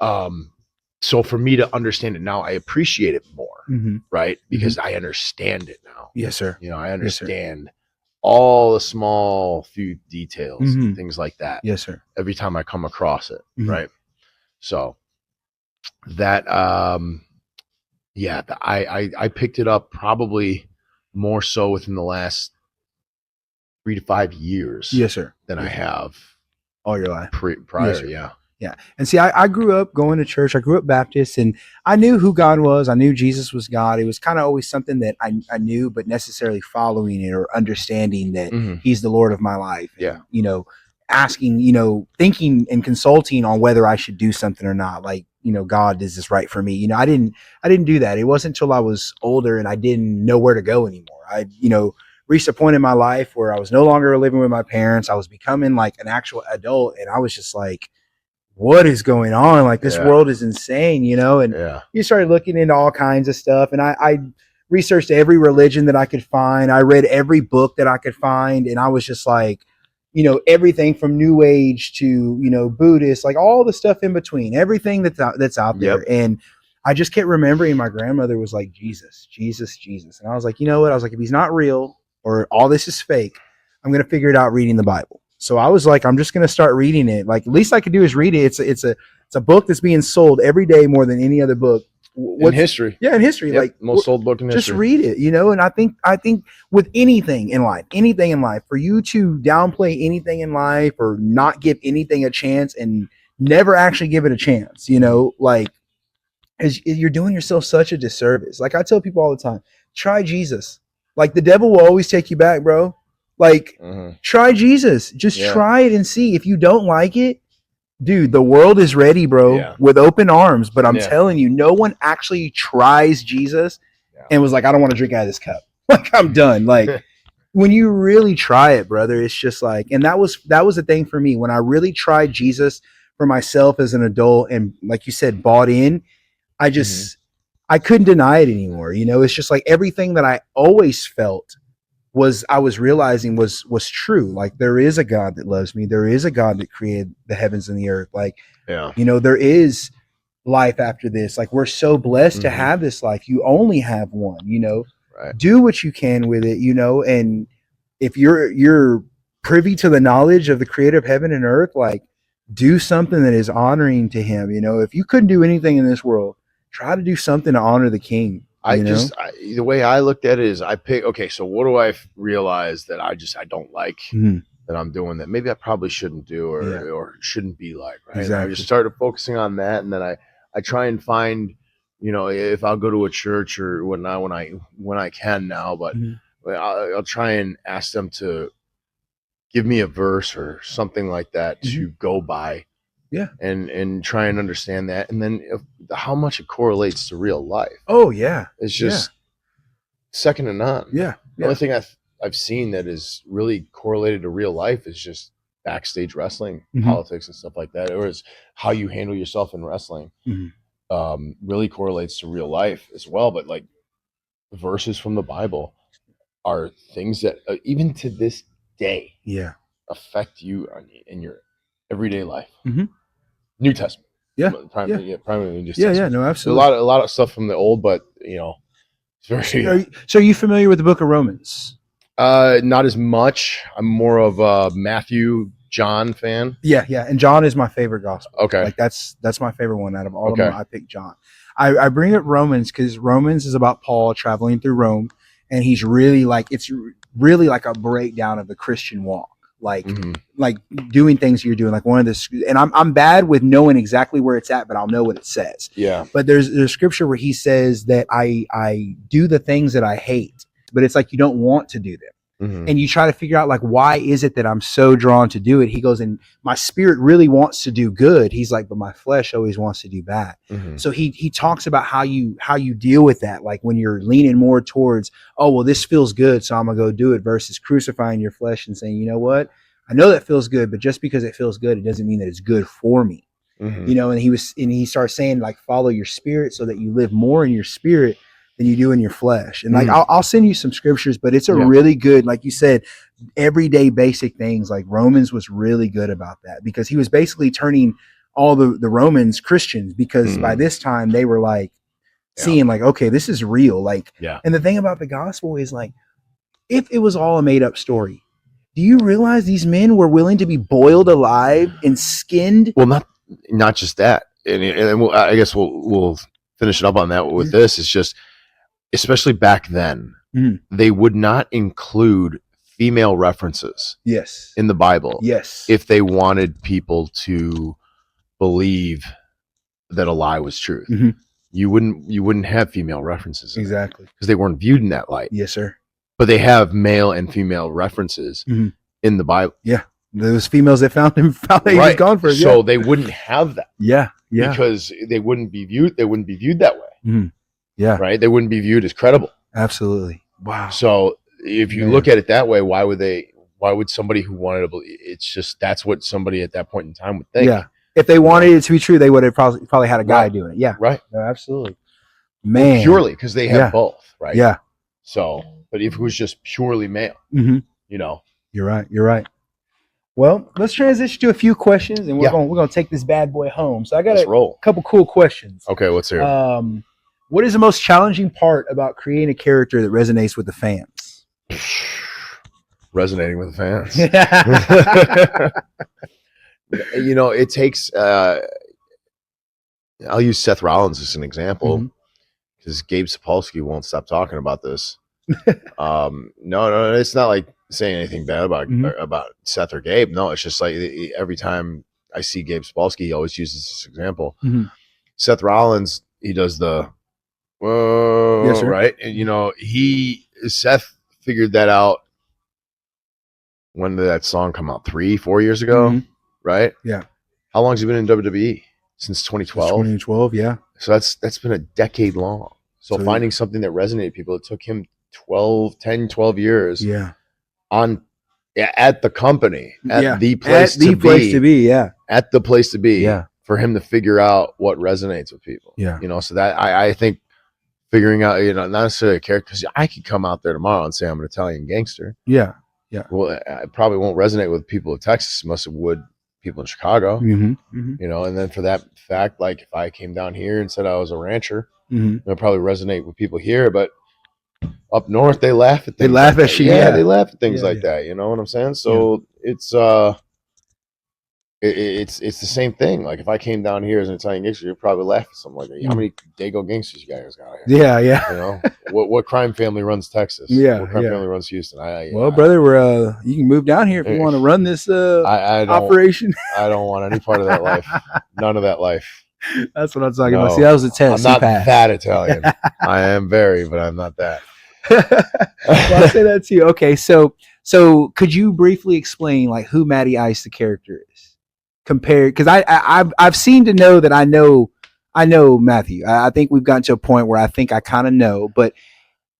so for me to understand it now, I appreciate it more, right? Because I understand it now. Yes, sir. You know, I understand all the small few details, and things like that. Yes, sir. Every time I come across it, right? So that, I picked it up probably more so within the last 3 to 5 years. Yes, sir. Than I have all your life prior. Yes, yeah. And see, I grew up going to church. I grew up Baptist, and I knew who God was. I knew Jesus was God. It was kind of always something that I knew, but necessarily following it or understanding that he's the Lord of my life. Yeah. And, asking, thinking and consulting on whether I should do something or not. Like, God, is this right for me? I didn't do that. It wasn't until I was older and I didn't know where to go anymore. I reached a point in my life where I was no longer living with my parents. I was becoming like an actual adult, and I was just like, what is going on? Like, this world is insane, and you started looking into all kinds of stuff. And I researched every religion that I could find. I read every book that I could find. And I was just like, everything from New Age to, Buddhist, like all the stuff in between, everything that's out there. And I just kept remembering my grandmother was like, Jesus, Jesus, Jesus. And I was like, you know what? I was like, if he's not real or all this is fake, I'm going to figure it out reading the Bible. So I was like, I'm just going to start reading it. Like, the least I could do is read it. It's a book that's being sold every day more than any other book. In history. Yeah, in history. Like, most sold book in history. Just read it, and I think with anything in life, for you to downplay anything in life or not give anything a chance and never actually give it a chance, like, you're doing yourself such a disservice. Like, I tell people all the time, try Jesus. Like, the devil will always take you back, bro. Like, try Jesus. Just try it and see. If you don't like it, dude, the world is ready, bro, with open arms. But I'm telling you, no one actually tries Jesus and was like, I don't want to drink out of this cup. Like, I'm done. Like, when you really try it, brother, it's just like, and that was the thing for me. When I really tried Jesus for myself as an adult and, like you said, bought in, I just, I couldn't deny it anymore. It's just like everything that I always felt I was realizing was true. Like, there is a God that loves me. There is a God that created the heavens and the earth. Like, there is life after this. Like, we're so blessed to have this life. You only have one, right. Do what you can with it, and if you're privy to the knowledge of the creator of heaven and earth, like, do something that is honoring to him. If you couldn't do anything in this world, try to do something to honor the King. The way I looked at it is so what do I realize that I don't like that I'm doing that maybe I probably shouldn't do or shouldn't be like, right? Exactly. I just started focusing on that. And then I try and find, if I'll go to a church or whatnot when I can now, but I'll try and ask them to give me a verse or something like that to go by. Yeah. And try and understand that. And then how much it correlates to real life. Oh, yeah. It's just second to none. Yeah. The only thing I've seen that is really correlated to real life is just backstage wrestling, politics and stuff like that. Or is how you handle yourself in wrestling really correlates to real life as well. But like, verses from the Bible are things that even to this day affect you in your everyday life. New Testament, primarily just Testament. No, absolutely. A lot of stuff from the old, but it's very. So are you familiar with the Book of Romans? Not as much. I'm more of a Matthew, John fan. Yeah, and John is my favorite gospel. Okay, like that's my favorite one out of all of them. I picked John. I bring up Romans because Romans is about Paul traveling through Rome, and he's really like it's really like a breakdown of the Christian walk. Like doing things you're doing, like one of the, and I'm bad with knowing exactly where it's at, but I'll know what it says. Yeah. But there's scripture where he says that I do the things that I hate, but it's like you don't want to do them. And you try to figure out like, why is it that I'm so drawn to do it? He goes, and my spirit really wants to do good. He's like, but my flesh always wants to do bad. So he talks about how you deal with that. Like when you're leaning more towards, oh, well, this feels good, so I'm gonna go do it, versus crucifying your flesh and saying, you know what? I know that feels good, but just because it feels good, it doesn't mean that it's good for me. And he starts saying like, follow your spirit so that you live more in your spirit than you do in your flesh. And like, I'll send you some scriptures, but it's a really good, like you said, everyday basic things. Like Romans was really good about that, because he was basically turning all the Romans Christians, because by this time they were like seeing like, okay, this is real. Like, and the thing about the gospel is like, if it was all a made up story, do you realize these men were willing to be boiled alive and skinned? Well, not just that, and I guess we'll finish it up on that with this. It's just, especially back then, they would not include female references in the Bible if they wanted people to believe that a lie was truth. You wouldn't have female references exactly because they weren't viewed in that light. Yes, sir. But they have male and female references in the Bible. Yeah, those females that found him found that he was gone for it. So they wouldn't have that. Yeah, because they wouldn't be viewed that way. Yeah, right. They wouldn't be viewed as credible. Absolutely. Wow. So if you look at it that way, why would somebody who wanted to believe? It's just, that's what somebody at that point in time would think. Yeah. If they wanted it to be true, they would have probably had a guy doing it. Yeah. Right. No, absolutely. Man. Well, purely because they have both. Right. Yeah. So, but if it was just purely male, you're right. You're right. Well, let's transition to a few questions, and we're gonna take this bad boy home. So I got a couple cool questions. Okay, let's hear it. What is the most challenging part about creating a character that resonates with the fans? Resonating with the fans. It takes. I'll use Seth Rollins as an example, because Gabe Sapolsky won't stop talking about this. No, it's not like saying anything bad about Seth or Gabe. No, it's just like every time I see Gabe Sapolsky, he always uses this example. Seth Rollins, he does the right, and Seth figured that out. When did that song come out? 3-4 years ago, right? Yeah. How long has he been in WWE? Since 2012. 2012, yeah. So that's been a decade long. So finding something that resonated with people, it took him 12 years. Yeah. At the company, at the place to be, at the place to be, yeah, for him to figure out what resonates with people. Yeah. So that I think figuring out, not necessarily a character, because I could come out there tomorrow and say I'm an Italian gangster. Yeah. Yeah. Well, it probably won't resonate with people of Texas unless it would people in Chicago. And then for that fact, like if I came down here and said I was a rancher, it'll probably resonate with people here, but up north they laugh at things. They laugh at you. Yeah, they laugh at things like that. You know what I'm saying? So it's the same thing. Like if I came down here as an Italian gangster, you'd probably laugh at something like that. How many Dago gangsters you guys got here? Yeah, yeah. What crime family runs Texas? Yeah, what crime family runs Houston? Brother, we're you can move down here if you want to run this operation. I don't want any part of that life. None of that life. That's what I'm talking about. See, that was a test. I'm not that Italian. I am very, but I'm not that. Well, I'll say that to you. Okay, so could you briefly explain like who Matty Ice the character is compared? Because I've seen to know that I know Matthew. I think we've gotten to a point where I think I kind of know, but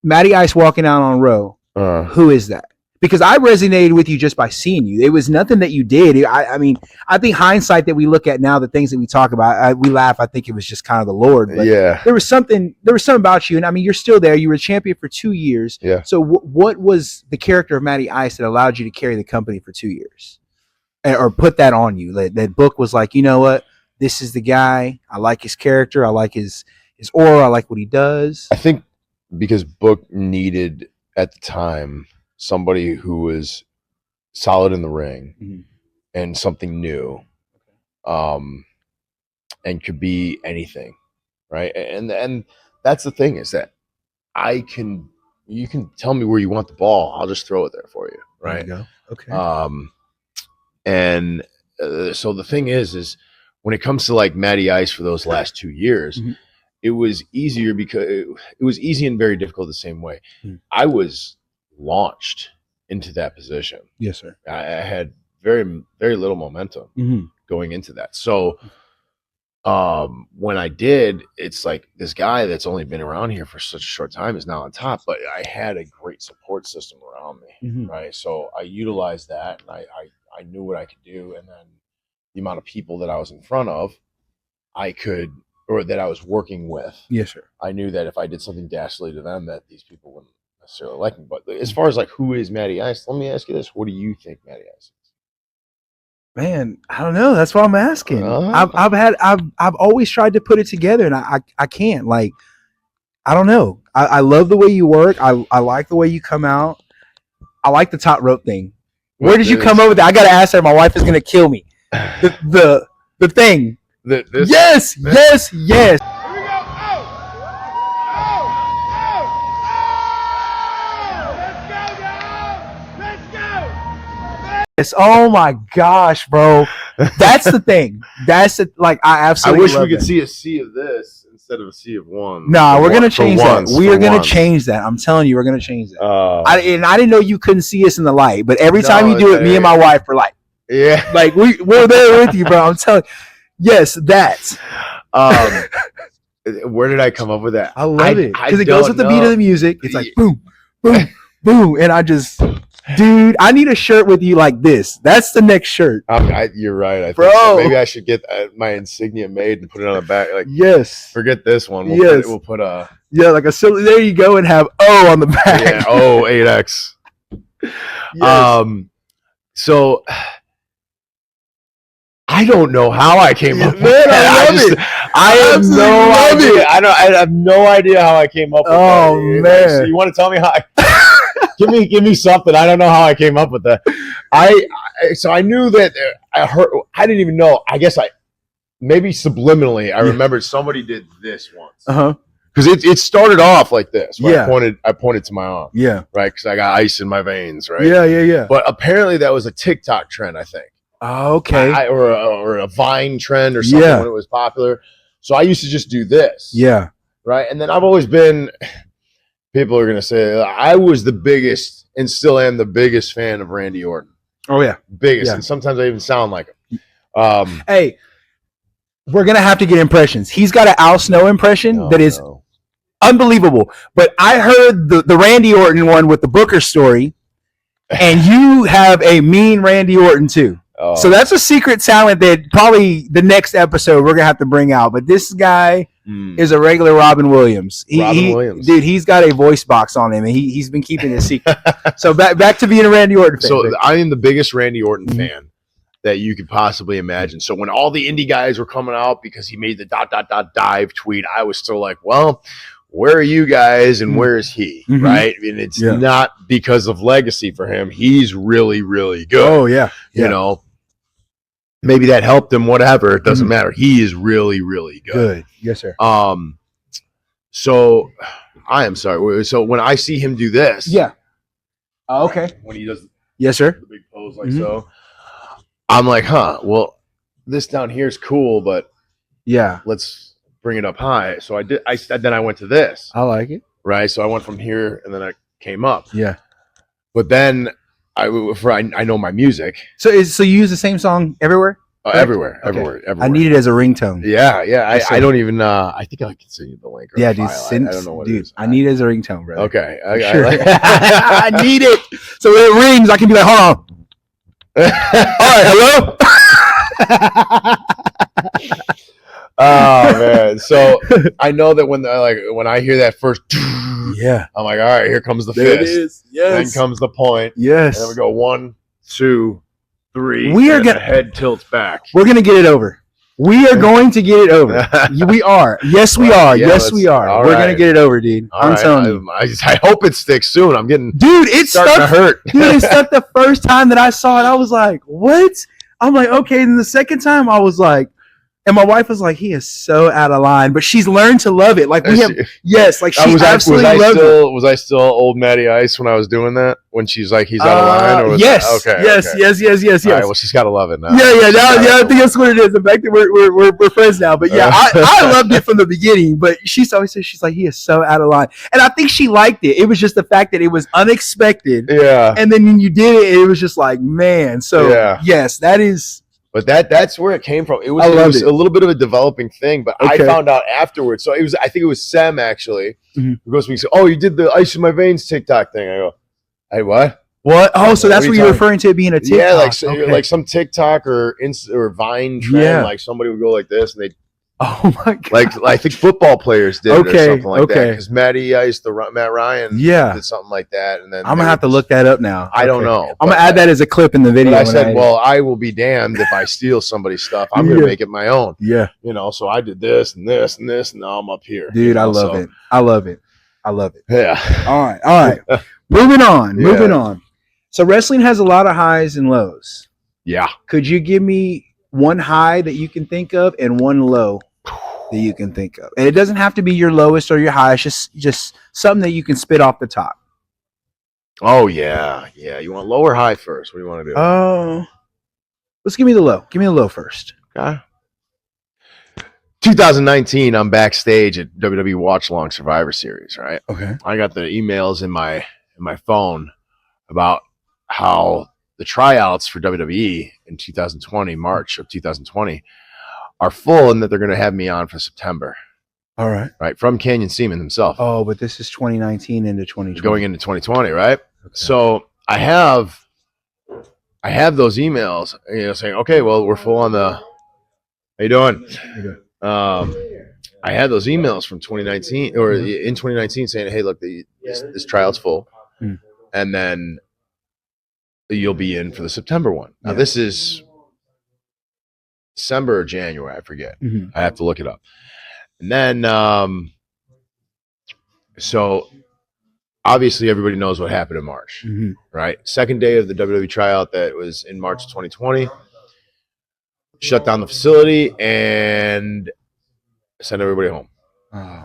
Matty Ice walking out on row, who is that? Because I resonated with you just by seeing you. It was nothing that you did. I mean, I think hindsight that we look at now, the things that we talk about, we laugh. I think it was just kind of the Lord. But there was something about you. And I mean, you're still there. You were a champion for 2 years. Yeah. So what was the character of Matty Ice that allowed you to carry the company for 2 years? Or put that on you? That Book was like, you know what? This is the guy. I like his character. I like his aura. I like what he does. I think because Book needed at the time somebody who was solid in the ring and something new, and could be anything, right? And that's the thing, is that you can tell me where you want the ball, I'll just throw it there for you, right? There you go. Okay. So the thing is when it comes to like Matty Ice for those last 2 years, it was easier because it was easy and very difficult the same way. I was launched into that position. Yes, sir. I had very, very little momentum going into that. So when I did, it's like this guy that's only been around here for such a short time is now on top, but I had a great support system around me, right? So I utilized that, and I knew what I could do, and then the amount of people that I was in front of, that I was working with. Yes, sir. I knew that if I did something dastardly to them, that these people wouldn't necessarily like me. But as far as like who is Matty Ice, let me ask you this: what do you think Matty Ice is? Man, I don't know. That's what I'm asking. Uh-huh. I've always tried to put it together, and I can't. Like, I don't know. I love the way you work. I like the way you come out. I like the top rope thing. Where did you come up with that? I gotta ask her. My wife is gonna kill me. The thing. Yes. Yes. Oh my gosh, bro. That's the thing. That's it. Like, I absolutely. I wish love we could that. see a sea of this instead of a sea of one. Nah, we're gonna change that. We are gonna change that. I'm telling you, we're gonna change that. I didn't know you couldn't see us in the light, but every time you do it, me and my wife are like, yeah, like we're there with you, bro. I'm telling you. Yes, that's. Where did I come up with that? I love it because it goes with the beat of the music. It's like boom, boom, boom, and I just, dude, I need a shirt with you like this. That's the next shirt. You're right, I think bro. So. Maybe I should get my insignia made and put it on the back. Like, yes, forget this one. We'll put a like a silly. There you go, and have O on the back. Yeah, 8X. Yes. So. I don't know how I came up with that. I have no idea. I have no idea how I came up with that. Oh man! So you want to tell me how? Give me something. I don't know how I came up with that. So I knew that I heard. I didn't even know. I guess maybe subliminally I remembered somebody did this once. Because it started off like this. Yeah. I pointed to my arm. Yeah. Right. Because I got ice in my veins. Right. Yeah. But apparently that was a TikTok trend. I think. Oh, okay. Or a Vine trend or something when it was popular. So I used to just do this. Yeah. Right. And then I've always been, people are going to say, I was the biggest and still am the biggest fan of Randy Orton. Oh, yeah. Biggest. Yeah. And sometimes I even sound like him. Hey, we're going to have to get impressions. He's got an Al Snow impression that is unbelievable. But I heard the Randy Orton one with the Booker story, and you have a mean Randy Orton too. So that's a secret talent that probably the next episode we're gonna have to bring out. But this guy is a regular Robin Williams. Williams, dude, he's got a voice box on him, and he's been keeping it secret. So back to being a Randy Orton fan. So I am the biggest Randy Orton fan that you could possibly imagine. So when all the indie guys were coming out because he made the ... dive tweet, I was still like, well, where are you guys and where is he? Right? And it's not because of legacy for him. He's really, really good. Oh yeah. You know. Maybe that helped him, whatever. It doesn't matter. He is really, really good. Yes, sir. So I am sorry. So when I see him do this. Yeah. Okay. When he does yes, sir. The big pose like so. I'm like, well, this down here is cool, but yeah, let's bring it up high. So I did. Then I went to this. I like it. Right. So I went from here and then I came up. Yeah. But then I know my music. So you use the same song everywhere? Everywhere. I need it as a ringtone. Yeah. I don't even. I think I can send you the link. Yeah, dude. I don't know what it is. I need it as a ringtone, brother. Okay. Sure. I need it. So when it rings, I can be like, hold on. All right, hello. Oh man! So I know that when I hear that first, yeah, I'm like, all right, here comes the there fist. It is. Yes. Then comes the point. Yes. And then we go 1, 2, 3. We are the head tilts back. We're gonna get it over. We are going to get it over. We are. Yes, we are. Yeah, yes, we are. We're gonna get it over, dude. I'm telling you. I hope it sticks soon. I'm getting. Dude, it's starting to hurt. Dude, it stuck the first time that I saw it. I was like, what? I'm like, okay. And the second time, I was like. And my wife was like, he is so out of line, but she's learned to love it. Like we have, yes, like she absolutely loves it. Was I still old Matty Ice when I was doing that? When she's like, he's out of line? Or yes, okay. Yes. All right, well, she's got to love it now. Yeah. I think that's what it is. The fact that we're friends now. But yeah, I loved it from the beginning. But she's always said, she's like, he is so out of line. And I think she liked it. It was just the fact that it was unexpected. Yeah. And then when you did it, it was just like, man. So yes, that is. But that's where it came from. It was a little bit of a developing thing, but I found out afterwards. So I think it was Sam actually who goes to me and said, "Oh, you did the ice in my veins TikTok thing." I go, "Hey, what? What? Oh, so that's what you're referring to it being a TikTok? Yeah, like some TikTok or Vine trend. Like somebody would go like this, and they Oh my god! Like I think football players did it or something like that. Okay. Because Matty Ice, Matt Ryan, did something like that, and then I'm gonna have to look that up now. I don't know. I'm gonna add that as a clip in the video. But I said, well, I will be damned if I steal somebody's stuff. I'm gonna make it my own. Yeah. So I did this and this and this, and now I'm up here. Dude, I love it. I love it. I love it. Yeah. All right. Moving on. So wrestling has a lot of highs and lows. Yeah. Could you give me one high that you can think of and one low that you can think of? And it doesn't have to be your lowest or your highest, just something that you can spit off the top. Oh, yeah. Yeah. You want low or high first? What do you want to do? Let's give me the low. Give me the low first. Okay. 2019, I'm backstage at WWE Watch Along Survivor Series, right? Okay. I got the emails in my phone about how the tryouts for WWE in 2020, March of 2020, are full and that they're going to have me on for September. All right. Right. From Canyon Seaman himself. Oh, but this is 2019 into 2020. Going into 2020, right? Okay. So I have those emails, saying, okay, well, we're full on the, how you doing? I had those emails from 2019 or in 2019 saying, hey, look, this tryout's full. And then you'll be in for the September one. Now, this is December or January, I forget. I have to look it up. And then, so obviously everybody knows what happened in March, right? Second day of the WWE tryout that was in March of 2020, shut down the facility and send everybody home.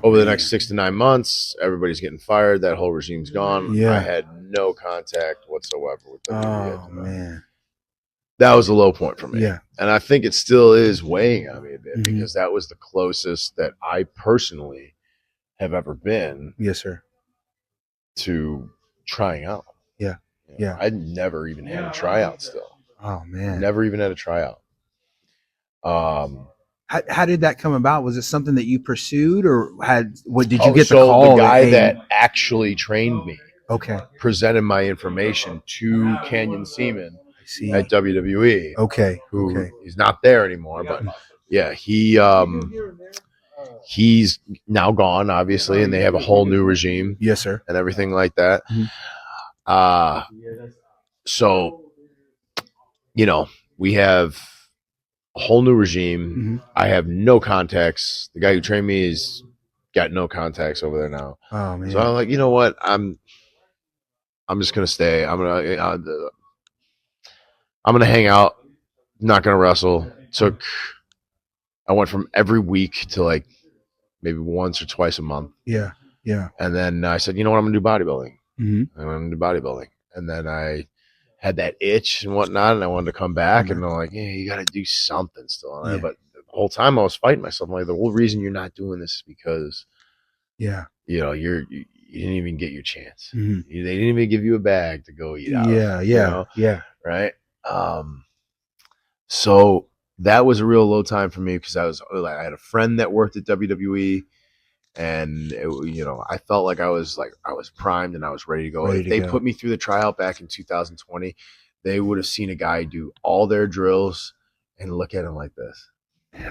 Over the next 6 to 9 months, everybody's getting fired. That whole regime's gone. Yeah. I had no contact whatsoever with WWE. Oh, man. That was a low point for me. Yeah. And I think it still is weighing on me a bit because that was the closest that I personally have ever been. Yes, sir. To trying out. Yeah. Yeah. I'd never even had a tryout still. Oh, man. Never even had a tryout. How did that come about? Was it something that you pursued, or did you get the call? The guy that actually trained me, presented my information to Canyon Seaman at WWE. Okay, who he's not there anymore, but yeah, he's now gone, obviously, and they have a whole new regime. Yes, sir, and everything like that. So, we have a whole new regime. I have no contacts. The guy who trained me has got no contacts over there now. Oh, man. So I'm like, you know what? I'm just gonna stay. I'm gonna hang out. Not gonna wrestle. I went from every week to like maybe once or twice a month. Yeah, yeah. And then I said, you know what? I'm gonna do bodybuilding. I'm gonna do bodybuilding. And then I had that itch and whatnot, and I wanted to come back, and they're like, yeah, you got to do something still. But the whole time I was fighting myself. I'm like, the whole reason you're not doing this is because, you didn't even get your chance. They didn't even give you a bag to go eat out. Yeah. Right. So that was a real low time for me because I had a friend that worked at WWE. And I felt like I was primed and I was ready to go. If they put me through the tryout back in 2020, they would have seen a guy do all their drills and look at him like this.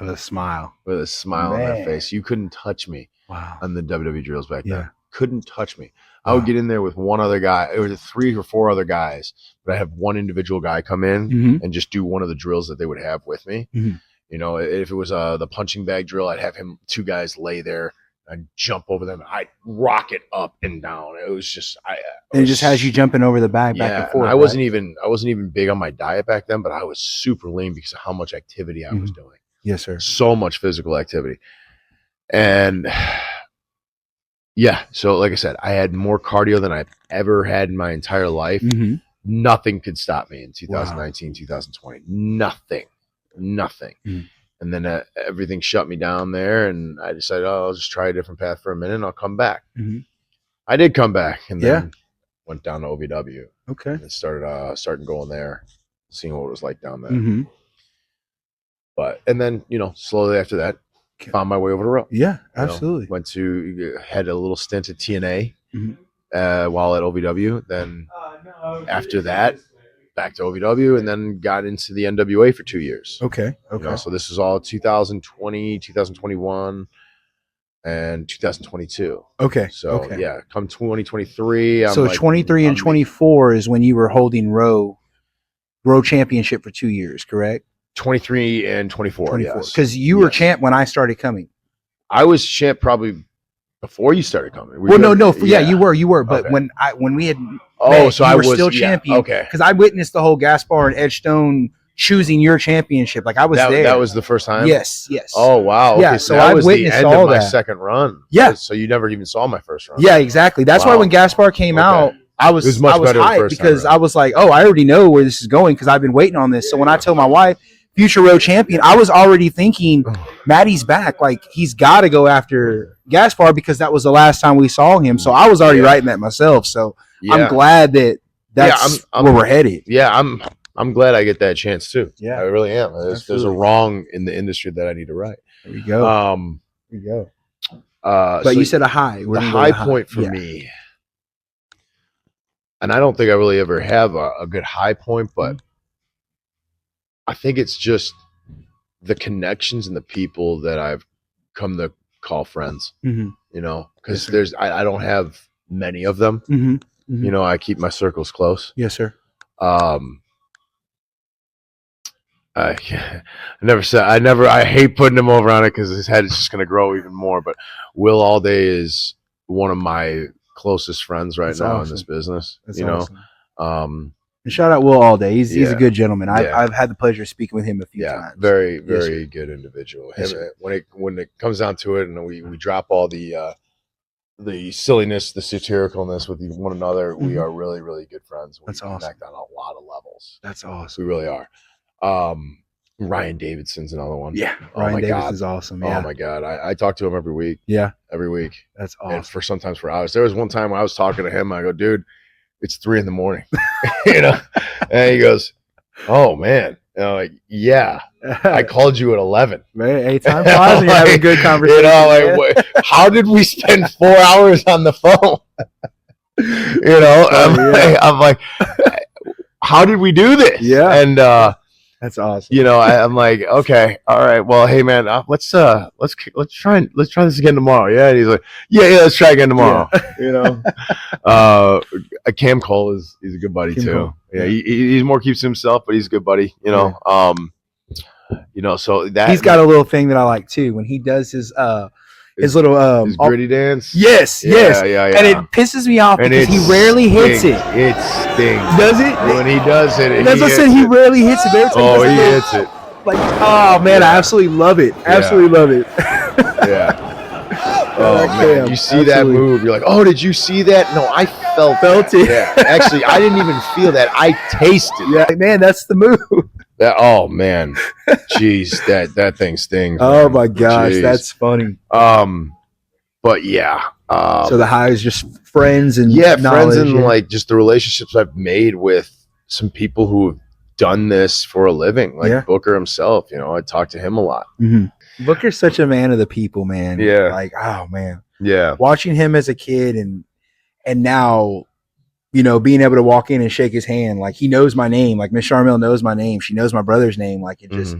With a smile. On their face. You couldn't touch me on the WWE drills back then. Couldn't touch me. I would get in there with one other guy. It was 3 or 4 other guys, but I have one individual guy come in and just do one of the drills that they would have with me. If it was the punching bag drill, I'd have 2 guys lay there. I'd jump over them. I'd rock it up and down. It was just, it just has you jumping over the bag back and forth. I wasn't even big on my diet back then, but I was super lean because of how much activity I was doing. Yes, sir. So much physical activity. And so like I said, I had more cardio than I've ever had in my entire life. Nothing could stop me in 2019, 2020. Nothing. And then everything shut me down there, and I decided, I'll just try a different path for a minute, and I'll come back. I did come back, and then went down to OVW. Okay. And started going there, seeing what it was like down there. And then slowly after that, found my way over the road. Yeah, absolutely. Had a little stint at TNA while at OVW. Then after that, back to OVW, and then got into the NWA for 2 years. Okay. So this is all 2020, 2021, and 2022. Okay. So come 2023. I'm so 23 and 24 is when you were holding Row Championship for 2 years, correct? 23 and 24. Yes. Because you were champ when I started coming. I was champ probably before you started coming. You were. But when we had so I was still champion. Okay. Because I witnessed the whole Gaspar and Edge Stone choosing your championship. Like I was there. That was the first time. Yes. Oh wow. Okay, yeah. So I was witnessed the end all of my that. second run. Yeah. So you never even saw my first run. Yeah, exactly. That's why when Gaspar came out, I was hyped because I was like, oh, I already know where this is going because I've been waiting on this. So when I told my wife, future road champion, I was already thinking Matty's back. Like he's got to go after Gaspar because that was the last time we saw him. So I was already writing that myself. So I'm glad that's where we're headed. Yeah, I'm glad I get that chance too. Yeah, I really am. There's a wrong in the industry that I need to right. There we go. There you go. But so you said a high. The high point for me, and I don't think I really ever have a good high point, but I think it's just the connections and the people that I've come to call friends. You know, because I don't have many of them. You know, I keep my circles close. Yes, sir. I hate putting him over on it because his head is just going to grow even more. But Will Allday is one of my closest friends right now in this business. That's you awesome. know, and shout out Will Allday. He's a good gentleman. I've had the pleasure of speaking with him a few times. Very good individual. When it comes down to it, and we drop all the silliness, the satiricalness with one another, we are really, really good friends. We connect on a lot of levels. That's awesome. We really are. Ryan Davidson's another one. Yeah, Ryan Davidson's awesome. Yeah. Oh my God, I talk to him every week. Yeah, every week. That's awesome. And sometimes for hours. There was one time when I was talking to him. I go, dude, it's 3 a.m. You know, and he goes, "Oh man," and I'm like, "Yeah, I called you at 11." Hey, time flies when you're having a good conversation. You know, like, how did we spend 4 hours on the phone? You know, I'm like, how did we do this? Yeah, and that's awesome. You know, I'm like, okay, all right, well, hey man, let's try this again tomorrow. Yeah, and he's like, yeah, let's try again tomorrow. Yeah. You know, Cam Cole he's a good buddy too. Cole. Yeah, he's more keeps to himself, but he's a good buddy. You know, you know, so that he's got a little thing that I like too when he does his little his gritty dance. Yes. And it pisses me off because he rarely hits it. It stings. Does it? When he does it, that's what I said. He rarely hits it. He hits it. Like, oh man, I absolutely love it. Absolutely love it. Yeah. Oh man, you see that move? You're like, oh, did you see that? No, I felt it. Yeah. Actually, I didn't even feel that. I tasted. Yeah, man, that's the move. Oh man, jeez, that thing stings. Oh man. my gosh, that's funny. But yeah. So the high is just friends and friends and like just the relationships I've made with some people who have done this for a living, like Booker himself. You know, I talk to him a lot. Booker's such a man of the people, man. Yeah, like oh man, yeah. Watching him as a kid and now. You know, being able to walk in and shake his hand, like he knows my name, like Miss Charmel knows my name. She knows my brother's name. Like it's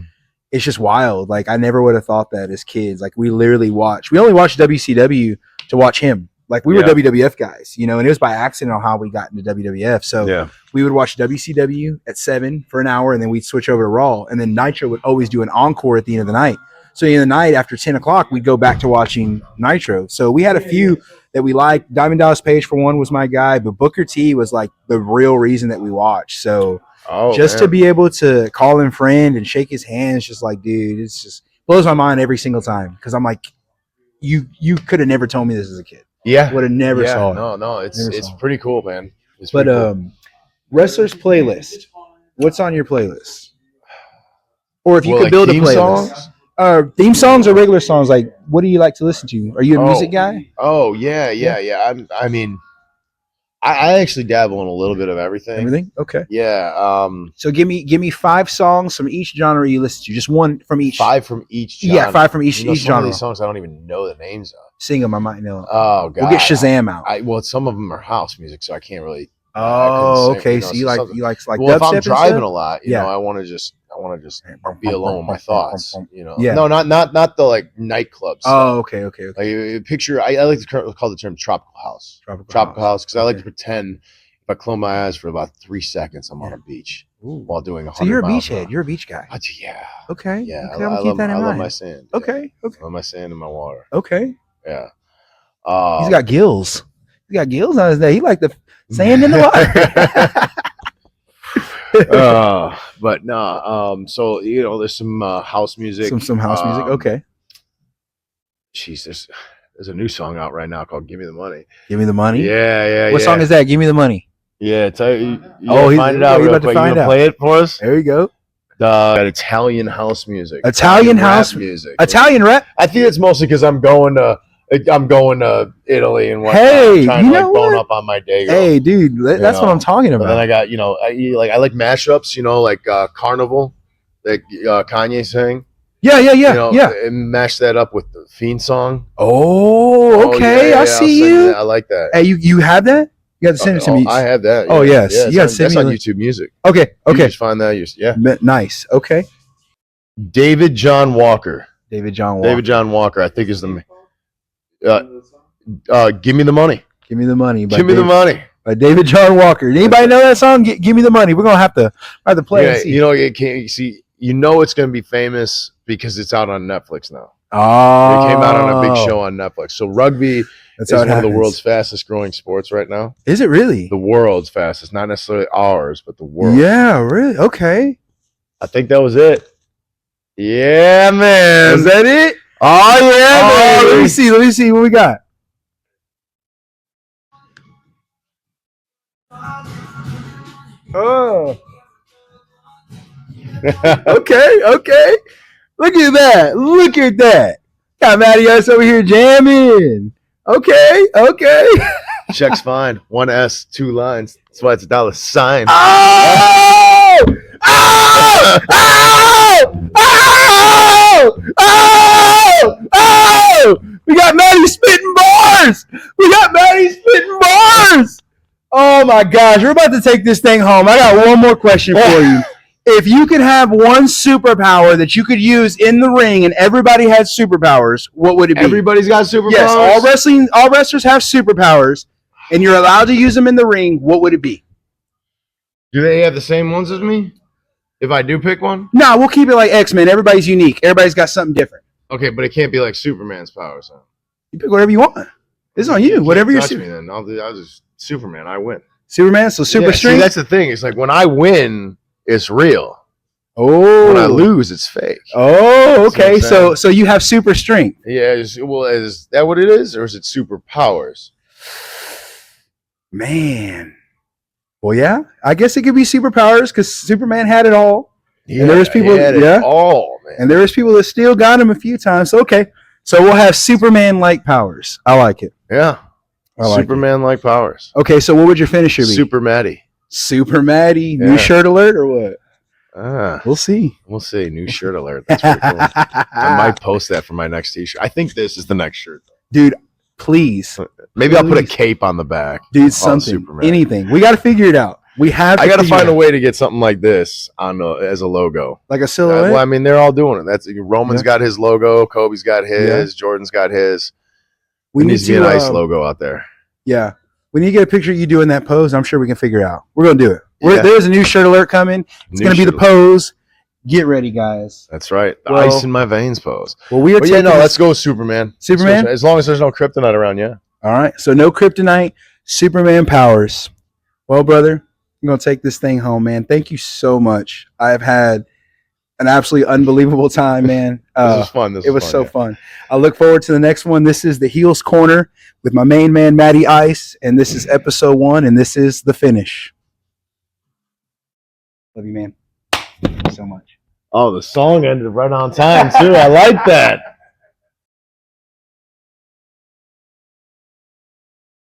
just wild. Like I never would have thought that as kids. Like we only watched WCW to watch him. Like we were WWF guys, you know, and it was by accident on how we got into WWF. So we would watch WCW at 7 for an hour and then we'd switch over to Raw. And then Nitro would always do an encore at the end of the night. So in the night after 10 o'clock, we'd go back to watching Nitro. So we had a few that we liked. Diamond Dallas Page, for one, was my guy, but Booker T was like the real reason that we watched. So to be able to call him friend and shake his hand, it's just like, dude, it's just blows my mind every single time because I'm like, you could have never told me this as a kid. Yeah, would have never saw it. No, it's pretty cool, man. Wrestlers playlist. What's on your playlist? Or if you could build a playlist. Songs? Theme songs or regular songs? Like, what do you like to listen to? Are you a music guy? Oh, yeah. I mean, I actually dabble in a little bit of everything. Everything? Okay. Yeah. So give me 5 songs from each genre you listen to. Just one from each. 5 from each genre. Yeah, 5 from each some genre. Of these songs I don't even know the names of. Sing them, I might know. Oh, God. We'll get Shazam out. Well, some of them are house music, so I can't really Oh, okay. You know, So so you like well, if I'm dubstep and driving stuff? a lot, you Yeah. know, I want to just be alone with my thoughts. You know, Yeah. no, not the like nightclub stuff. Oh, okay. Like picture, I like to call the term tropical house. Tropical house because I like to pretend if I close my eyes for about 3 seconds, I'm on a beach while doing 100 So you're a miles beachhead. You're a beach guy. Yeah. Okay. Yeah. Okay. I'm gonna keep that in mind. I love my sand. Okay. I love my sand and my water. Okay. Yeah. He's got gills. He got gills on his day. He like the sand in the water. But no. So you know, there's some house music. Some house music. Okay. Jesus. There's a new song out right now called "Give Me the Money." Give me the money. Yeah. What song is that? Give me the money. Yeah, tell you. Find it out. Real quick. You gonna play it for us? There you go. The Italian house music. Italian house music. Italian rap. I think it's mostly because I'm going to Italy and whatnot. Hey, trying you to know bone what? up on my day. Hey, dude, that's what I'm talking But about. then I got I like mashups. You know, like Carnival, like Kanye sang. Yeah. And mash that up with the Fiend song. Oh, okay. I see you. I like that. Hey, you have that? You got to send it to me. I have that. Oh, yes. You got to send me. That's on YouTube Music. Okay. You just find that. Yeah. Nice. Okay. David John Walker. I think is the. Give me the money. Give me the money. The money. By David John Walker. Anybody know that song? Give me the money. We're gonna have to play it. You know, you can't see. You know, it's gonna be famous because it's out on Netflix now. Oh, it came out on a big show on Netflix. So rugby is one of the world's fastest growing sports right now. Is it really? The world's fastest, not necessarily ours, but the world. Yeah, really. Okay. I think that was it. Yeah, man. Was that it? Oh yeah. Let me see what we got. Oh. Okay. Look at that. Got Matty Ice over here jamming. Okay. Check's fine. 1 S, 2 lines. That's why it's $sign. Oh! We got Matty spitting bars. Oh my gosh, we're about to take this thing home. I got one more question for you. If you could have one superpower that you could use in the ring and everybody had superpowers, what would it be? Everybody's got superpowers? Yes, all wrestlers have superpowers, and you're allowed to use them in the ring. What would it be? Do they have the same ones as me? If I do pick one? No, we'll keep it like X-Men. Everybody's unique. Everybody's got something different. Okay, but it can't be like Superman's powers. Huh? You pick whatever you want. It's on you. Whatever you're. Touch me then. I'll just Superman. I win. Superman. So super strength. See, that's the thing. It's like when I win, it's real. Oh. When I lose, it's fake. Oh, okay. So you have super strength. Yeah. Is that what it is, or is it superpowers? Man. Well, yeah. I guess it could be superpowers because Superman had it all. Yeah, and there was people. it all, man. And there was people that still got him a few times. So, okay. So we'll have Superman-like powers. I like it. Yeah. Superman-like powers. Okay. So what would your finisher be? Super Matty. Yeah. New shirt alert or what? We'll see. New shirt alert. That's pretty cool. I might post that for my next t-shirt. I think this is the next shirt. Dude, please. Maybe I'll put a cape on the back. Dude, something. Anything. We got to figure it out. I got to find a way to get something like this as a logo. Like a silhouette? Well, I mean, they're all doing it. Roman's got his logo. Kobe's got his. Jordan's got his. We need to be a nice logo out there. Yeah. We need to get a picture of you doing that pose. I'm sure we can figure it out. We're going to do it. There's a new shirt alert coming. It's going to be the pose. Get ready, guys. That's right. The ice in my veins pose. Well, we are taking let's go Superman. Superman? As long as there's no kryptonite around, yeah. All right. So no kryptonite, Superman powers. Well, brother, I'm going to take this thing home, man. Thank you so much. I have had an absolutely unbelievable time, man. This was fun. It was so fun. I look forward to the next one. This is the Heels Corner with my main man, Matty Ice. And this is episode 1, and this is the finish. Love you, man. Thank you so much. Oh, the song ended right on time, too. I like that.